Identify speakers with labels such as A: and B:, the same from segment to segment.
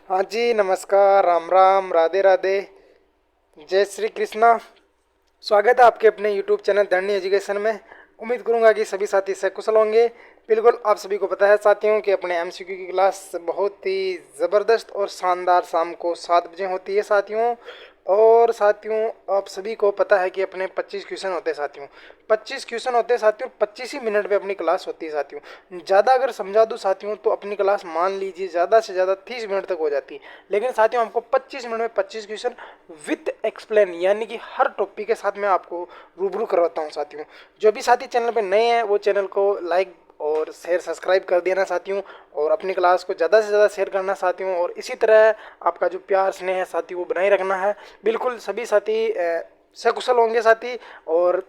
A: हाँ जी, नमस्कार, राम राम, राधे राधे, जय श्री कृष्णा। स्वागत है आपके अपने YouTube चैनल धरनी एजुकेशन में। उम्मीद करूंगा कि सभी साथी सकुशल होंगे। बिल्कुल आप सभी को पता है साथियों कि अपने MCQ की क्लास बहुत ही ज़बरदस्त और शानदार शाम को 7 बजे होती है साथियों। और साथियों आप सभी को पता है कि अपने 25 क्वेश्चन होते हैं साथियों। 25 क्वेश्चन होते हैं साथियों, 25 ही मिनट में अपनी क्लास होती है साथियों। ज़्यादा अगर समझा दूँ साथियों तो अपनी क्लास मान लीजिए ज़्यादा से ज़्यादा 30 मिनट तक हो जाती है। लेकिन साथियों आपको 25 मिनट में 25 क्वेश्चन विथ एक्सप्लेन यानी कि हर टॉपिक के साथ मैं आपको रूबरू करवाता हूँ साथियों। जो भी साथी चैनल पर नए हैं वो चैनल को लाइक और शेयर सब्सक्राइब कर देना साथियों। और अपनी क्लास को ज़्यादा से ज़्यादा शेयर करना साथियों। और इसी तरह आपका जो प्यार स्नेह है साथियों वो बनाए रखना है। बिल्कुल सभी साथी सकुशल होंगे साथी। और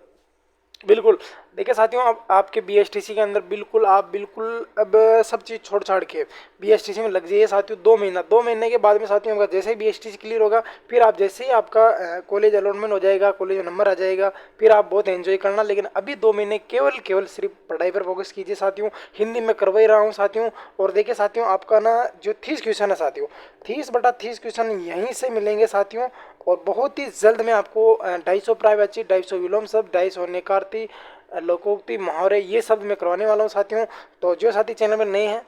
A: बिल्कुल देखिए साथियों, अब आपके BSTC के अंदर बिल्कुल आप बिल्कुल अब सब चीज़ छोड़ छाड़ के BSTC में लग जाइए साथियों। 2 महीना 2 महीने के बाद में साथियों आपका जैसे ही BSTC क्लियर होगा, फिर आप जैसे ही आपका कॉलेज अलॉटमेंट हो जाएगा, कॉलेज नंबर आ जाएगा, फिर आप बहुत एंजॉय करना। लेकिन अभी 2 महीने केवल केवल सिर्फ पढ़ाई पर फोकस कीजिए साथियों। हिंदी में करवा ही रहा हूँ साथियों। और देखिए साथियों आपका ना जो 30 क्वेश्चन है साथियों, 30/30 क्वेश्चन यहीं से मिलेंगे साथियों। और बहुत ही जल्द मैं आपको 250 प्राइवेची, 250 विलोम शब्द, 250 नेकारती, लोकोक्ति, मुहावरे, ये शब्द मैं करवाने वाला हूँ साथियों। तो जो साथी चैनल में नए हैं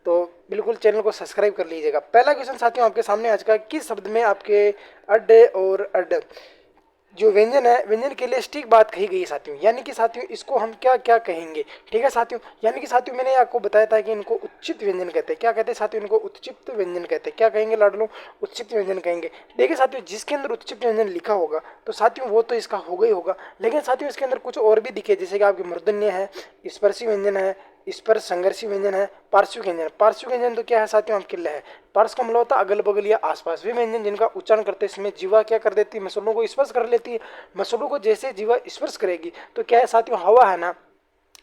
A: तो बिल्कुल चैनल को सब्सक्राइब कर लीजिएगा। पहला क्वेश्चन साथियों आपके सामने आज का, किस शब्द में आपके अड्डे और अड्ड जो व्यंजन है, व्यंजन के लिए स्टिक बात कही गई है साथियों। यानी कि साथियों इसको हम क्या क्या कहेंगे, ठीक है साथियों। यानी कि साथियों मैंने आपको बताया था कि इनको उच्चित व्यंजन कहते हैं। क्या कहते हैं साथियों? इनको उच्चित व्यंजन कहते हैं। क्या कहेंगे लाडलो? उच्चित व्यंजन कहेंगे। देखिए साथियों जिसके अंदर उच्चित व्यंजन लिखा होगा तो साथियों वो तो इसका होगा ही होगा। लेकिन साथियों इसके अंदर कुछ और भी दिखे, जैसे कि आपके मूर्धन्य है, स्पर्शी व्यंजन है, इस पर संघर्षी व्यंजन है, पार्श्विक व्यंजन। पार्श्विक व्यंजन तो क्या है साथियों? आपके लिए है। पार्श्व का मतलब होता है अगल बगल या आसपास। वे व्यंजन जिनका उच्चारण करते हैं इसमें जीवा क्या कर देती है? मसलों को स्पर्श कर लेती है। मसलों को जैसे जीवा स्पर्श करेगी तो क्या है साथियों, हवा है ना,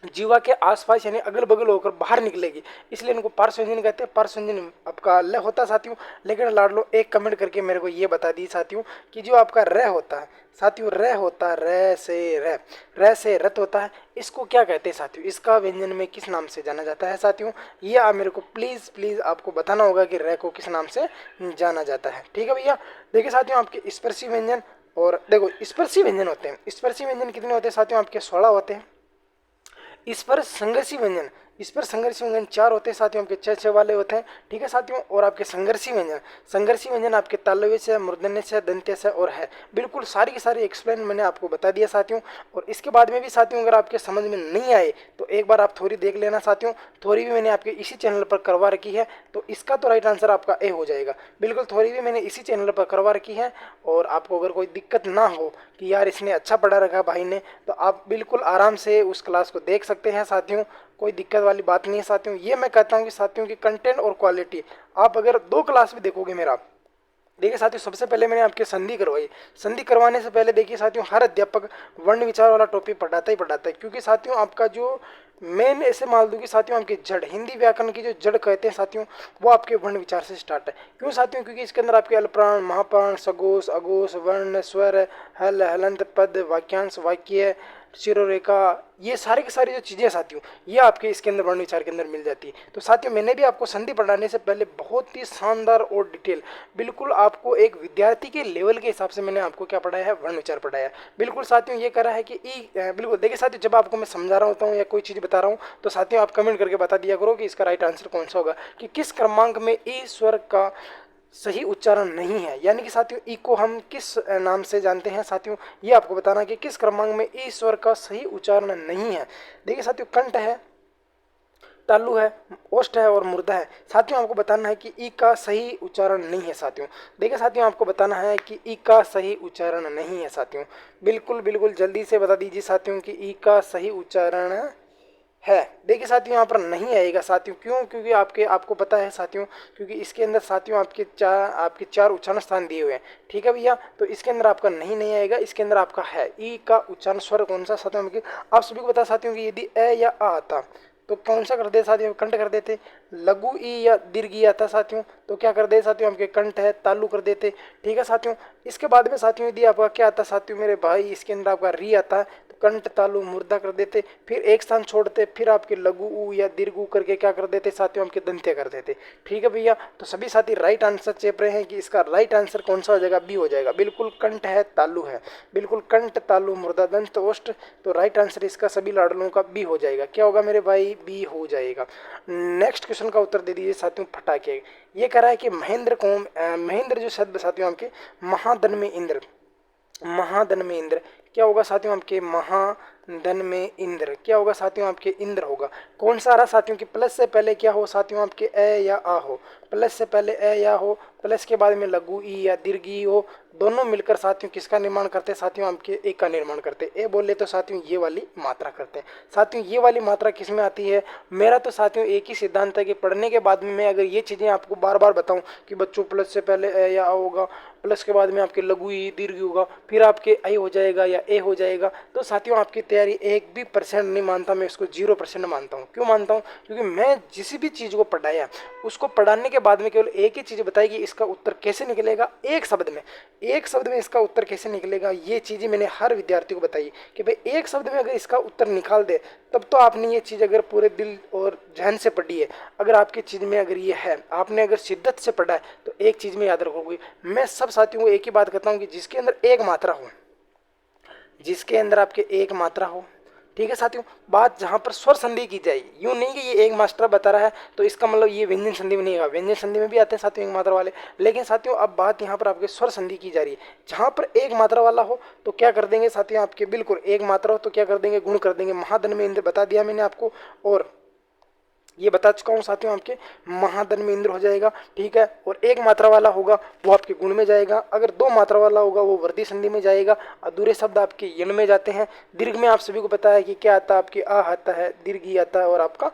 A: जीवा के आसपास यानी अगल बगल होकर बाहर निकलेगी, इसलिए इनको पार्श्व व्यंजन कहते हैं। पार्श्व व्यंजन आपका ल होता है साथियों। लेकिन लाडलो एक कमेंट करके मेरे को ये बता दी साथियों कि जो आपका र होता है साथियों, र होता है र से रत होता है, इसको क्या कहते हैं साथियों? इसका व्यंजन में किस नाम से जाना जाता है साथियों? ये आप मेरे को प्लीज़ प्लीज़ आपको बताना होगा कि र को किस नाम से जाना जाता है, ठीक है भैया। देखिए साथियों आपके स्पर्शी व्यंजन, और देखो स्पर्शी व्यंजन होते हैं। स्पर्शी व्यंजन कितने होते हैं साथियों? आपके 16 होते हैं। इस पर संघर्षी व्यंजन, इस पर संघर्षी व्यंजन 4 होते हैं साथियों, आपके 6 वाले होते हैं, ठीक है साथियों। और आपके संघर्षी व्यंजन, संघर्षी व्यंजन आपके तालव्य से, मूर्धन्य से, दंत्य से और है। बिल्कुल सारी की सारी एक्सप्लेन मैंने आपको बता दिया साथियों। और इसके बाद में भी साथियों अगर आपके समझ में नहीं आए तो एक बार आप थोड़ी देख लेना साथियों। थोड़ी भी मैंने आपके इसी चैनल पर करवा रखी है, तो इसका तो राइट आंसर आपका ए हो जाएगा। बिल्कुल थोड़ी भी मैंने इसी चैनल पर करवा रखी है। और आपको अगर कोई दिक्कत ना हो कि यार इसने अच्छा पढ़ा रखा भाई ने, तो आप बिल्कुल आराम से उस क्लास को देख सकते हैं साथियों। कोई दिक्कत वाली बात नहीं है साथियों। ये मैं कहता हूँ कि साथियों की कंटेंट और क्वालिटी, आप अगर 2 क्लास भी देखोगे मेरा, देखिए साथियों सबसे पहले मैंने आपके संधि करवाई। संधि करवाने से पहले देखिए साथियों हर अध्यापक वर्ण विचार वाला टॉपिक पढ़ाता ही पढ़ाता है, क्योंकि साथियों आपका जो मेन ऐसे मान लो कि साथियों आपकी जड़, हिंदी व्याकरण की जो जड़ कहते हैं साथियों, वो आपके वर्ण विचार से स्टार्ट है। क्यों साथियों? क्योंकि इसके अंदर आपके अल्पप्राण, महाप्राण, सगोश, अघोष, वर्ण, स्वर, हल, हलंत, पद, वाक्यांश, वाक्य, शिरोरेखा, ये सारी की सारी जो चीज़ें हैं साथियों, ये आपके इसके अंदर वर्ण विचार के अंदर मिल जाती है। तो साथियों मैंने भी आपको संधि पढ़ाने से पहले बहुत ही शानदार और डिटेल, बिल्कुल आपको एक विद्यार्थी के लेवल के हिसाब से मैंने आपको क्या पढ़ाया है? वर्ण विचार पढ़ाया है। बिल्कुल साथियों ये करा है कि बिल्कुल देखिए साथियों जब आपको मैं समझा रहा होता हूँ या कोई चीज़ बता रहा हूँ तो साथियों आप कमेंट करके बता दिया करो कि इसका राइट आंसर कौन सा होगा, कि किस क्रमांक में ई स्वर का सही उच्चारण नहीं है। यानी कि साथियों ई को हम किस नाम से जानते हैं साथियों, ये आपको बताना कि किस क्रमांक में ई स्वर का सही उच्चारण नहीं है। देखिए साथियों कंठ है, तालु है, ओष्ठ है और मुर्दा है। साथियों आपको बताना है कि ई का सही उच्चारण नहीं है साथियों। देखिए साथियों आपको बताना है कि ई का सही उच्चारण नहीं है साथियों। बिल्कुल बिल्कुल जल्दी से बता दीजिए साथियों कि ई का सही उच्चारण है। देखिए साथियों यहाँ पर नहीं आएगा साथियों। क्यों? क्योंकि आपको पता है साथियों, क्योंकि इसके अंदर साथियों आपके चार उच्चारण स्थान दिए हुए हैं, ठीक है भैया। तो इसके अंदर आपका नहीं आएगा, इसके अंदर आपका है। ई का उच्चारण स्वर कौन सा साथियों? आप सभी को पता साथियों कि यदि ए या आ आता तो कौन सा कर दे साथियों? कंठ कर देते। लघु ई या दीर्घ ई आता साथियों तो क्या कर दे साथियों? आपके कंठ है, तालु कर देते, ठीक है साथियों। इसके बाद में साथियों यदि आपका क्या आता साथियों मेरे भाई, इसके अंदर आपका री आता है, तो कंठ तालु मुर्दा कर देते, फिर एक स्थान छोड़ते, फिर आपके लघु ऊ या दीर्घ ऊ करके क्या कर देते साथियों, आपके दंत्य कर देते। ठीक है भैया, तो सभी साथी राइट आंसर चेप रहे हैं कि इसका राइट आंसर कौन सा हो जाएगा, बी हो जाएगा। बिल्कुल कंठ है, तालु है, बिल्कुल कंठ तालु मुर्दा दंत ओष्ठ, तो राइट आंसर इसका सभी लाडलों का बी हो जाएगा। क्या होगा मेरे भाई, बी हो जाएगा। नेक्स्ट क्वेश्चन का उत्तर दे दीजिए साथियों, फटाके। ये कह रहा है कि महेंद्र कौन, महेंद्र जो शब्द साथियों आपके महाधन में इंद्र, महाधन में इंद्र क्या होगा साथियों आपके, महाधन में इंद्र क्या होगा साथियों आपके, इंद्र होगा। कौन सा आ रहा साथियों की प्लस से पहले क्या हो साथियों आपके, ए या आ हो, प्लस से पहले ए या हो, प्लस के बाद में लघु ई या दीर्घ ई हो, दोनों मिलकर साथियों किसका निर्माण करते हैं साथियों आपके, एक का निर्माण करते हैं। ए बोले तो साथियों ये वाली मात्रा करते हैं। साथियों ये वाली मात्रा किस में आती है, मेरा तो साथियों एक ही सिद्धांत है कि पढ़ने के बाद में मैं अगर ये चीज़ें आपको बार बार बताऊं कि बच्चों प्लस से पहले ए या आ होगा, प्लस के बाद में आपके लघु ई दीर्घ होगा, फिर आपके आई हो जाएगा या ए हो जाएगा, तो साथियों आपकी तैयारी एक भी परसेंट नहीं मानता मैं इसको, 0% मानता हूँ। क्यों मानता हूँ, क्योंकि मैं जिस भी चीज़ को पढ़ाया उसको पढ़ाने के बाद में केवल एक ही चीज़ बताई कि इसका उत्तर कैसे निकलेगा, एक शब्द में, एक शब्द में इसका उत्तर कैसे निकलेगा, ये चीज़ें मैंने हर विद्यार्थी को बताई कि भाई एक शब्द में अगर इसका उत्तर निकाल दे तब तो आपने ये चीज़ अगर पूरे दिल और जहन से पढ़ी है, अगर आपकी चीज़ में अगर ये है, आपने अगर शिद्दत से पढ़ा है तो एक चीज़ में याद रखोगे। मैं सब साथियों को एक ही बात कहता हूँ कि जिसके अंदर एक मात्रा हो, जिसके अंदर आपके एक मात्रा हो, ठीक है साथियों, बात जहाँ पर स्वर संधि की जाए, यूँ नहीं कि ये एक मास्टर बता रहा है तो इसका मतलब ये व्यंजन संधि में नहीं होगा, व्यंजन संधि में भी आते हैं साथियों एक मात्रा वाले, लेकिन साथियों अब बात यहाँ पर आपके स्वर संधि की जा रही है। जहाँ पर एक मात्रा वाला हो तो क्या कर देंगे साथियों आपके, बिल्कुल एक मात्रा हो तो क्या कर देंगे, गुण कर देंगे। महाधन में इंद्र बता दिया मैंने आपको, और ये बता चुका हूँ साथियों आपके महाधन में इंद्र हो जाएगा। ठीक है, और एक मात्रा वाला होगा वो आपके गुण में जाएगा, अगर दो मात्रा वाला होगा वो वृद्धि संधि में जाएगा, अधूरे शब्द आपके यन में जाते हैं। दीर्घ में आप सभी को पता है कि क्या आता है, आपके आ आता है, दीर्घ ई आता है और आपका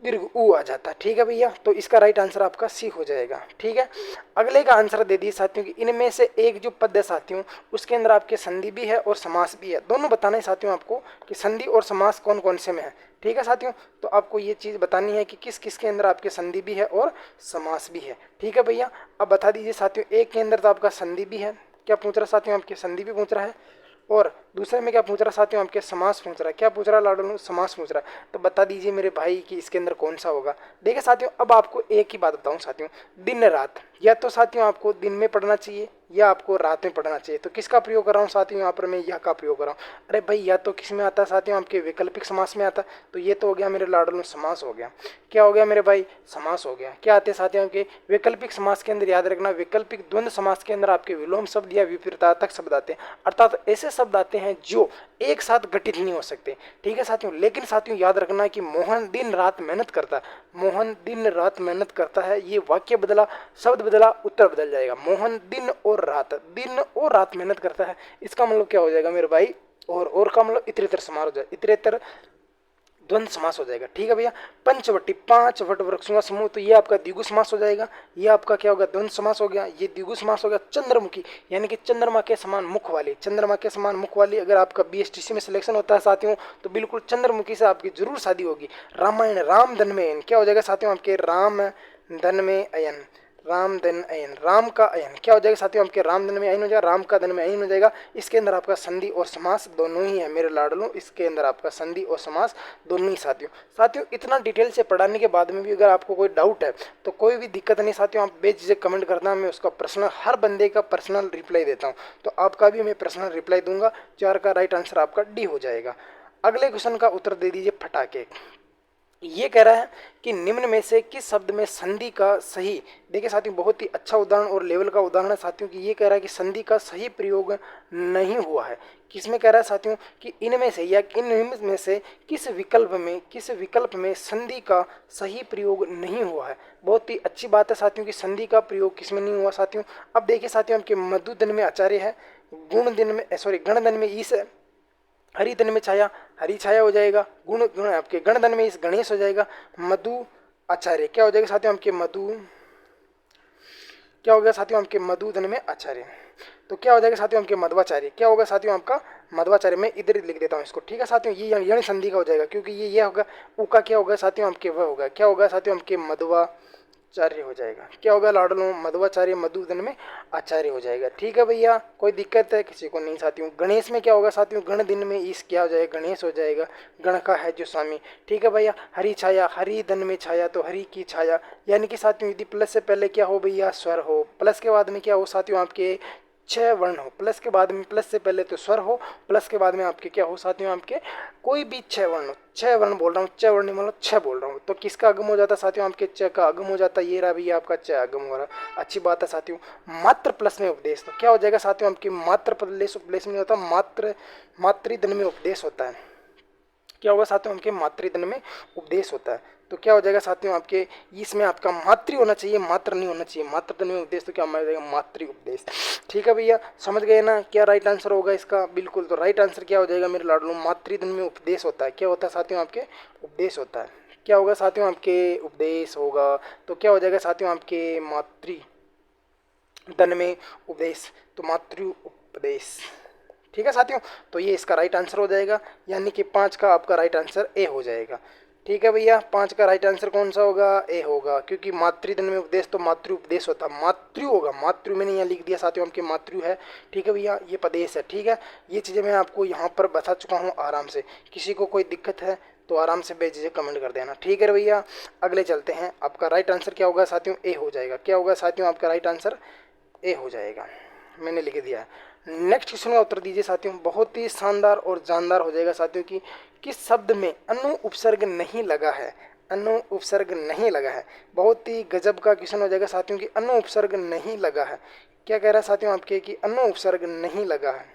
A: दीर्घ ऊ आ जाता है। ठीक है भैया, तो इसका राइट आंसर आपका सी हो जाएगा। ठीक है, अगले का आंसर दे दिए साथियों कि इनमें से एक जो पद है साथियों उसके अंदर आपके संधि भी है और समास भी है, दोनों बताना है साथियों आपको कि संधि और समास कौन कौन से में है। ठीक है साथियों, तो आपको ये चीज़ बतानी है कि किस किस के अंदर आपके संधि भी है और समास भी है। ठीक है भैया, अब बता दीजिए साथियों, एक के अंदर तो आपका संधि भी है, क्या पूछ रहा साथियों आपके, संधि भी पूछ रहा है, और दूसरे में क्या पूछ रहा साथियों आपके, समास पूछ रहा है। क्या पूछ रहा लाडो, समास पूछ रहा है। तो बता दीजिए मेरे भाई कि इसके अंदर कौन सा होगा। देखिए साथियों, अब आपको एक ही बात बताऊं साथियों, दिन रात, या तो साथियों आपको दिन में पढ़ना चाहिए या आपको रात में पढ़ना चाहिए। तो किसका प्रयोग कर रहा हूँ साथियों, यहाँ पर मैं यह का प्रयोग कर रहा हूँ। अरे भाई या तो किस में आता है साथियों आपके, वैकल्पिक समास में आता है, तो ये तो हो गया मेरे लाडो समास हो गया। क्या हो गया मेरे भाई, समास हो गया। क्या आते हैं साथियों के वैकल्पिक समास के अंदर, याद रखना वैकल्पिक द्वंद्व समास के अंदर आपके विलोम शब्द या विपरीतार्थक शब्द आते हैं, अर्थात ऐसे शब्द आते हैं जो एक साथ घटित नहीं हो सकते। ठीक है साथियों, लेकिन साथियों याद रखना कि मोहन दिन रात मेहनत करता है, मोहन दिन रात मेहनत करता है, ये वाक्य बदला, शब्द बदला, उत्तर बदल जाएगा। मोहन दिन और रात मेहनत करता है, इसका मतलब क्या हो जाएगा मेरे भाई, और का मतलब इतरेतर समास हो जाएगा, इतरेतर द्वंद्व समास हो जाएगा। ठीक है भैया, पंचवटी, पांच वट वृक्षों का समूह, तो ये आपका द्विगु समास हो जाएगा। ये आपका क्या होगा, द्वंद्व समास हो गया, ये द्विगु समास हो गया। चंद्रमुखी यानी कि चंद्रमा के समान मुख वाली, चंद्रमा के समान मुख वाली, अगर आपका बीएसटीसी में सिलेक्शन होता है साथियों तो बिल्कुल चंद्रमुखी से आपकी जरूर शादी होगी। रामायण, राम धन में अयन, क्या हो जाएगा साथियों आपके, राम धन में अयन, राम धन अयन, राम का अयन क्या हो जाएगा साथियों आपके, राम धन में अयन हो जाएगा, राम का धन में अयन हो जाएगा। इसके अंदर आपका संधि और समास दोनों ही है मेरे लाडलों, इसके अंदर आपका संधि और समास दोनों ही साथियों। साथियों इतना डिटेल से पढ़ाने के बाद में भी अगर आपको कोई डाउट है तो कोई भी दिक्कत नहीं साथियों, आप बेझिझक कमेंट करना, मैं उसका पर्सनल, हर बंदे का पर्सनल रिप्लाई देता हूँ, तो आपका भी मैं पर्सनल रिप्लाई दूंगा। 4 का राइट आंसर आपका डी हो जाएगा। अगले क्वेश्चन का उत्तर दे दीजिए फटाके। ये कह रहा है कि निम्न में से किस शब्द में संधि का सही, देखिए साथियों बहुत ही अच्छा उदाहरण और लेवल का उदाहरण है साथियों कि ये कह रहा है कि संधि का सही प्रयोग नहीं हुआ है। किसमें कह रहा है साथियों कि इनमें से या इन में से किस विकल्प में संधि का सही प्रयोग नहीं हुआ है। बहुत ही अच्छी बात है साथियों कि संधि का प्रयोग किसमें नहीं हुआ साथियों। अब देखिए साथियों आपके मधु दिन में आचार्य है, गुण दिन में गण दिन में ईश है, हरि धन में छाया, हरी छाया हो जाएगा, गुण गुण आपके गण धन में इस गणेश हो जाएगा, मधु आचार्य क्या हो जाएगा साथियों आपके मधु, क्या हो गया साथियों आपके मधु धन में आचार्य, तो क्या हो जाएगा साथियों आपके मध्वाचार्य, क्या होगा साथियों आपका मध्वाचार्य। मैं इधर लिख देता हूँ इसको। ठीक है साथियों, ये यण संधि का हो जाएगा क्योंकि ये होगा उ का क्या होगा साथियों आपके वह होगा, क्या होगा साथियों आपके मध्वा आचार्य हो जाएगा। क्या होगा लाडलो, मध्वाचार्य मधुधन में आचार्य हो जाएगा। ठीक है भैया, कोई दिक्कत है किसी को नहीं साथियों। गणेश में क्या होगा साथियों, गण दिन में ईस क्या हो जाएगा, गणेश हो जाएगा। गण का है जो स्वामी। ठीक है भैया, हरी छाया, हरी धन में छाया तो हरी की छाया, यानी कि साथियों यदि प्लस से पहले क्या हो भैया, स्वर हो, प्लस के बाद में क्या हो साथियों आपके छह वर्ण हो, प्लस के बाद में, प्लस से पहले तो स्वर हो, प्लस के बाद में आपके क्या हो साथियों, आपके कोई भी छह वर्ण हो, छह वर्ण बोल रहा हूँ, छह वर्ण मतलब छह बोल रहा हूँ, तो किसका आगम हो जाता है साथियों, आपके छ का आगम हो जाता है। ये रहा भैया आपका छ आगम हो रहा, अच्छी बात है साथियों। मात्र प्लस में उपदेश, तो क्या हो जाएगा साथियों, आपकी मात्र प्लस उपदेश में होता, मात्र मातृधन में उपदेश होता है। क्या होगा साथियों, आपके मातृधन में उपदेश होता है। तो क्या हो जाएगा साथियों, आपके इसमें आपका मातृ होना चाहिए, मात्र नहीं होना चाहिए। मातृधन में उपदेश तो क्या हो जाएगा, मातृ उपदेश। ठीक है भैया, समझ गए ना क्या राइट आंसर होगा इसका। बिल्कुल, तो राइट आंसर क्या हो जाएगा मेरे लाडलो, मातृधन में उपदेश होता है। क्या होता है साथियों, आपके उपदेश होता है। क्या होगा साथियों, आपके उपदेश होगा। तो क्या हो जाएगा साथियों, आपके मातृ धन में उपदेश, तो मातृ उपदेश। ठीक है साथियों, तो ये इसका राइट आंसर हो जाएगा, यानी कि 5 का आपका राइट आंसर ए हो जाएगा। ठीक है भैया, 5 का राइट आंसर कौन सा होगा, ए होगा, क्योंकि मातृधन में उपदेश तो मातृ उपदेश होता है, मातृ होगा। मातृ मैंने यहाँ लिख दिया साथियों, आपके मातृ है। ठीक है भैया, ये प्रदेश है। ठीक है, ये चीज़ें मैं आपको यहाँ पर बता चुका हूँ आराम से। किसी को कोई दिक्कत है तो आराम से बेझिझक कमेंट कर देना। ठीक है भैया, अगले चलते हैं। आपका राइट आंसर क्या होगा साथियों, ए हो जाएगा। क्या होगा साथियों, आपका राइट आंसर ए हो जाएगा, मैंने लिख दिया है। नेक्स्ट क्वेश्चन का उत्तर दीजिए साथियों, बहुत ही शानदार और जानदार हो जाएगा साथियों की किस शब्द में अनु उपसर्ग नहीं लगा है, अनु उपसर्ग नहीं लगा है। बहुत ही गजब का क्वेश्चन हो जाएगा साथियों की अनु उपसर्ग नहीं लगा है। क्या कह रहा है साथियों आपके कि अनु उपसर्ग नहीं लगा है,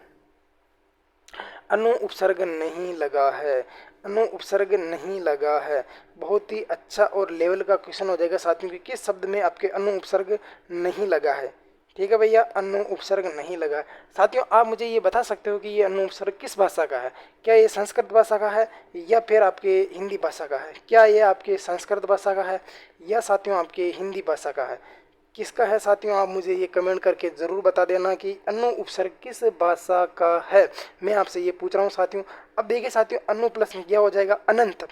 A: अनु उपसर्ग नहीं लगा है, अनु उपसर्ग नहीं लगा है। बहुत ही अच्छा और लेवल का क्वेश्चन हो जाएगा साथियों की किस शब्द में आपके अनु उपसर्ग नहीं लगा है। ठीक है भैया, अनु उपसर्ग नहीं लगा है। साथियों आप मुझे ये बता सकते हो कि ये अनु उपसर्ग किस भाषा का है, क्या ये संस्कृत भाषा का है या फिर आपके हिंदी भाषा का है। क्या ये आपके संस्कृत भाषा का है या साथियों आपके हिंदी भाषा का है, किसका है साथियों, आप मुझे ये कमेंट करके ज़रूर बता देना कि अनु उपसर्ग किस भाषा का है। मैं आपसे ये पूछ रहा हूँ साथियों। अब देखिए साथियों, अनु प्लस में क्या हो जाएगा, अनंत।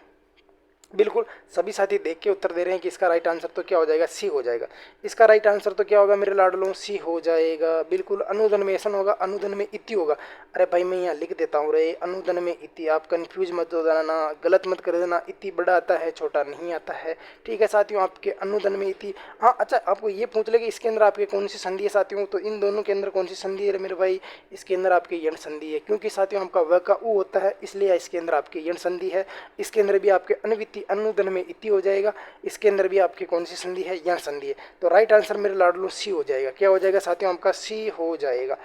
A: बिल्कुल सभी साथी देख के उत्तर दे रहे हैं कि इसका राइट आंसर तो क्या हो जाएगा, सी हो जाएगा। इसका राइट आंसर तो क्या होगा मेरे लाडलों, सी हो जाएगा। बिल्कुल, अनुधन में ऐसा होगा, अनुधन में इति होगा। अरे भाई मैं यहाँ लिख देता हूँ रे, अनुधन में इति, आप कंफ्यूज मत हो जाना, गलत मत कर देना। इति बड़ा आता है, छोटा नहीं आता है। ठीक है साथियों, आपके अनुधन में इति। हाँ अच्छा, आपको ये पूछ ले कि इसके अंदर आपके कौन सी संधि है साथियों, तो इन दोनों के अंदर कौन सी संधि है मेरे भाई, इसके अंदर आपके यण संधि है, क्योंकि साथियों आपका व का उ होता है, इसलिए इसके अंदर आपके यण संधि है। इसके अंदर भी आपके अनविति अनुधन में इति हो जाएगा, इसके अंदर भी आपकी कौन सी संधि है, यण संधि है। तो राइट आंसर मेरे लाडलो सी हो जाएगा। क्या हो जाएगा साथियों, आपका सी हो जाएगा।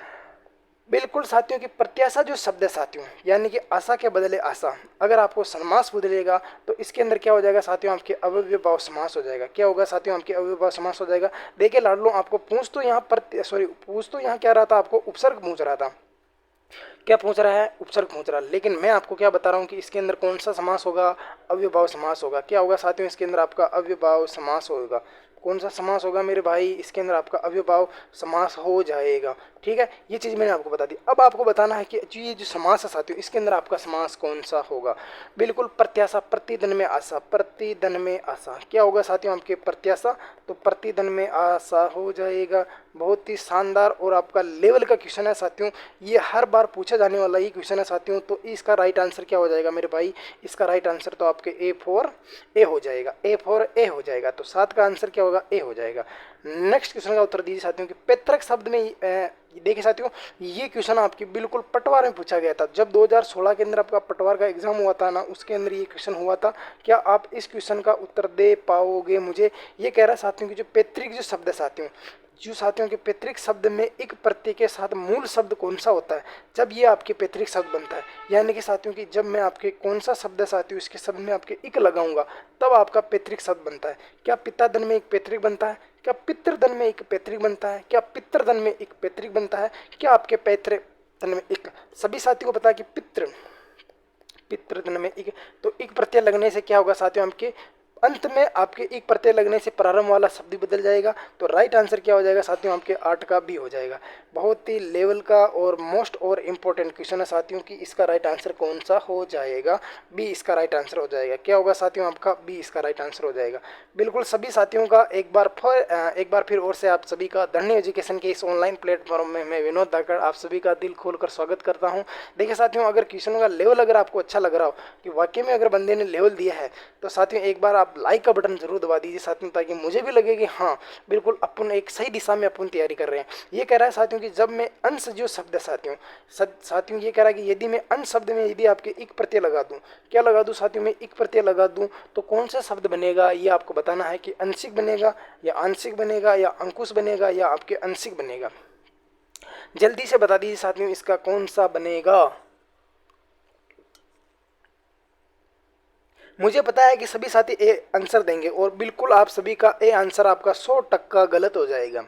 A: बिल्कुल साथियों की प्रत्याशा जो शब्द है साथियों, यानी कि आशा के बदले आशा, अगर आपको समास बदलेगा तो इसके अंदर क्या हो जाएगा साथियों, आपके अव्ययभाव समास हो जाएगा। क्या होगा साथियों, आपके अव्ययभाव समास हो जाएगा। देखिए लाडलो, आपको पूछ तो यहाँ पूछ तो यहाँ क्या रहा था, आपको उपसर्ग पूछ रहा था। क्या पूछ रहा है, उपसर्ग पूछ रहा है। लेकिन मैं आपको क्या बता रहा हूँ कि इसके अंदर कौन सा समास होगा, अव्ययभाव समास होगा। क्या होगा साथियों, इसके अंदर आपका अव्ययभाव समास होगा। कौन सा समास होगा मेरे भाई, इसके अंदर आपका अव्ययभाव समास हो जाएगा। ठीक है, ये चीज़ मैंने आपको बता दी। अब आपको बताना है कि ये जो समास है साथियों, इसके अंदर आपका समास कौन सा होगा। बिल्कुल, प्रत्याशा, प्रतिधन में आशा, प्रतिधन में आशा। क्या होगा साथियों, आपके प्रत्याशा तो प्रतिधन में आशा हो जाएगा। बहुत ही शानदार और आपका लेवल का क्वेश्चन है साथियों, ये हर बार पूछा जाने वाला ही क्वेश्चन है साथियों। तो इसका राइट आंसर क्या हो जाएगा मेरे भाई, इसका राइट आंसर तो आपके ए फॉर ए हो जाएगा, ए फॉर ए हो जाएगा। तो 7 का आंसर क्या होगा, ए हो जाएगा। नेक्स्ट क्वेश्चन का उत्तर दीजिए साथियों कि पैतृक शब्द में देखिए साथियों, ये क्वेश्चन आपकी बिल्कुल पटवार में पूछा गया था। जब 2016 के अंदर आपका पटवार का एग्जाम हुआ था ना, उसके अंदर ये क्वेश्चन हुआ था। क्या आप इस क्वेश्चन का उत्तर दे पाओगे मुझे। ये कह रहा है साथियों कि जो पैतृक जो शब्द है साथियों, जो साथियों के पैतृक शब्द में एक प्रत्यय के साथ मूल शब्द कौन सा होता है, जब ये आपके पैतृक शब्द बनता है। यानी कि साथियों की जब मैं आपके कौन सा शब्द है साथियों, इसके शब्द में आपके इक लगाऊंगा तब आपका पैतृक शब्द बनता है। क्या पिताधन में एक पैतृक बनता है, क्या पितृधन में एक पैतृक बनता है, क्या पितृधन में एक पैतृक बनता है, क्या आपके पैतृक धन में एक। सभी साथियों को पता है कि पितृधन में एक, तो एक प्रत्यय लगने से क्या होगा साथियों, आपके अंत में आपके एक प्रत्यय लगने से प्रारंभ वाला शब्द बदल जाएगा। तो राइट आंसर क्या हो जाएगा साथियों, आपके 8 का बी हो जाएगा। बहुत ही लेवल का और मोस्ट और इम्पोर्टेंट क्वेश्चन है साथियों कि इसका राइट आंसर कौन सा हो जाएगा। बी इसका राइट आंसर हो जाएगा। क्या होगा साथियों, आपका बी इसका राइट आंसर हो जाएगा। बिल्कुल सभी साथियों का एक बार फिर और से आप सभी का धन्य एजुकेशन के इस ऑनलाइन प्लेटफॉर्म में मैं विनोद धाकड़ आप सभी का दिल खोलकर स्वागत करता हूं। देखिए साथियों, अगर क्वेश्चनों का लेवल अगर आपको अच्छा लग रहा हो कि वाकई में अगर बंदे ने लेवल दिया है, तो साथियों एक बार आप लाइक का बटन जरूर दबा दीजिए साथियों, ताकि मुझे भी लगे कि हाँ बिल्कुल अपन एक सही दिशा में अपन तैयारी कर रहे हैं। ये कह रहा है साथियों कि जब मैं अंश जो शब्द है साथियों ये कह रहा है कि यदि मैं अंश शब्द में यदि आपके एक प्रत्यय लगा दूं, क्या लगा दूं साथियों, मैं एक प्रत्यय लगा दूं तो कौन सा शब्द बनेगा, ये आपको बताना है कि अंशिक बनेगा या आंशिक बनेगा या अंकुश बनेगा या आपके अंशिक बनेगा। जल्दी से बता दीजिए साथियों इसका कौन सा बनेगा। मुझे पता है कि सभी साथी ए आंसर देंगे और बिल्कुल आप सभी का ए आंसर आपका 100% गलत हो जाएगा।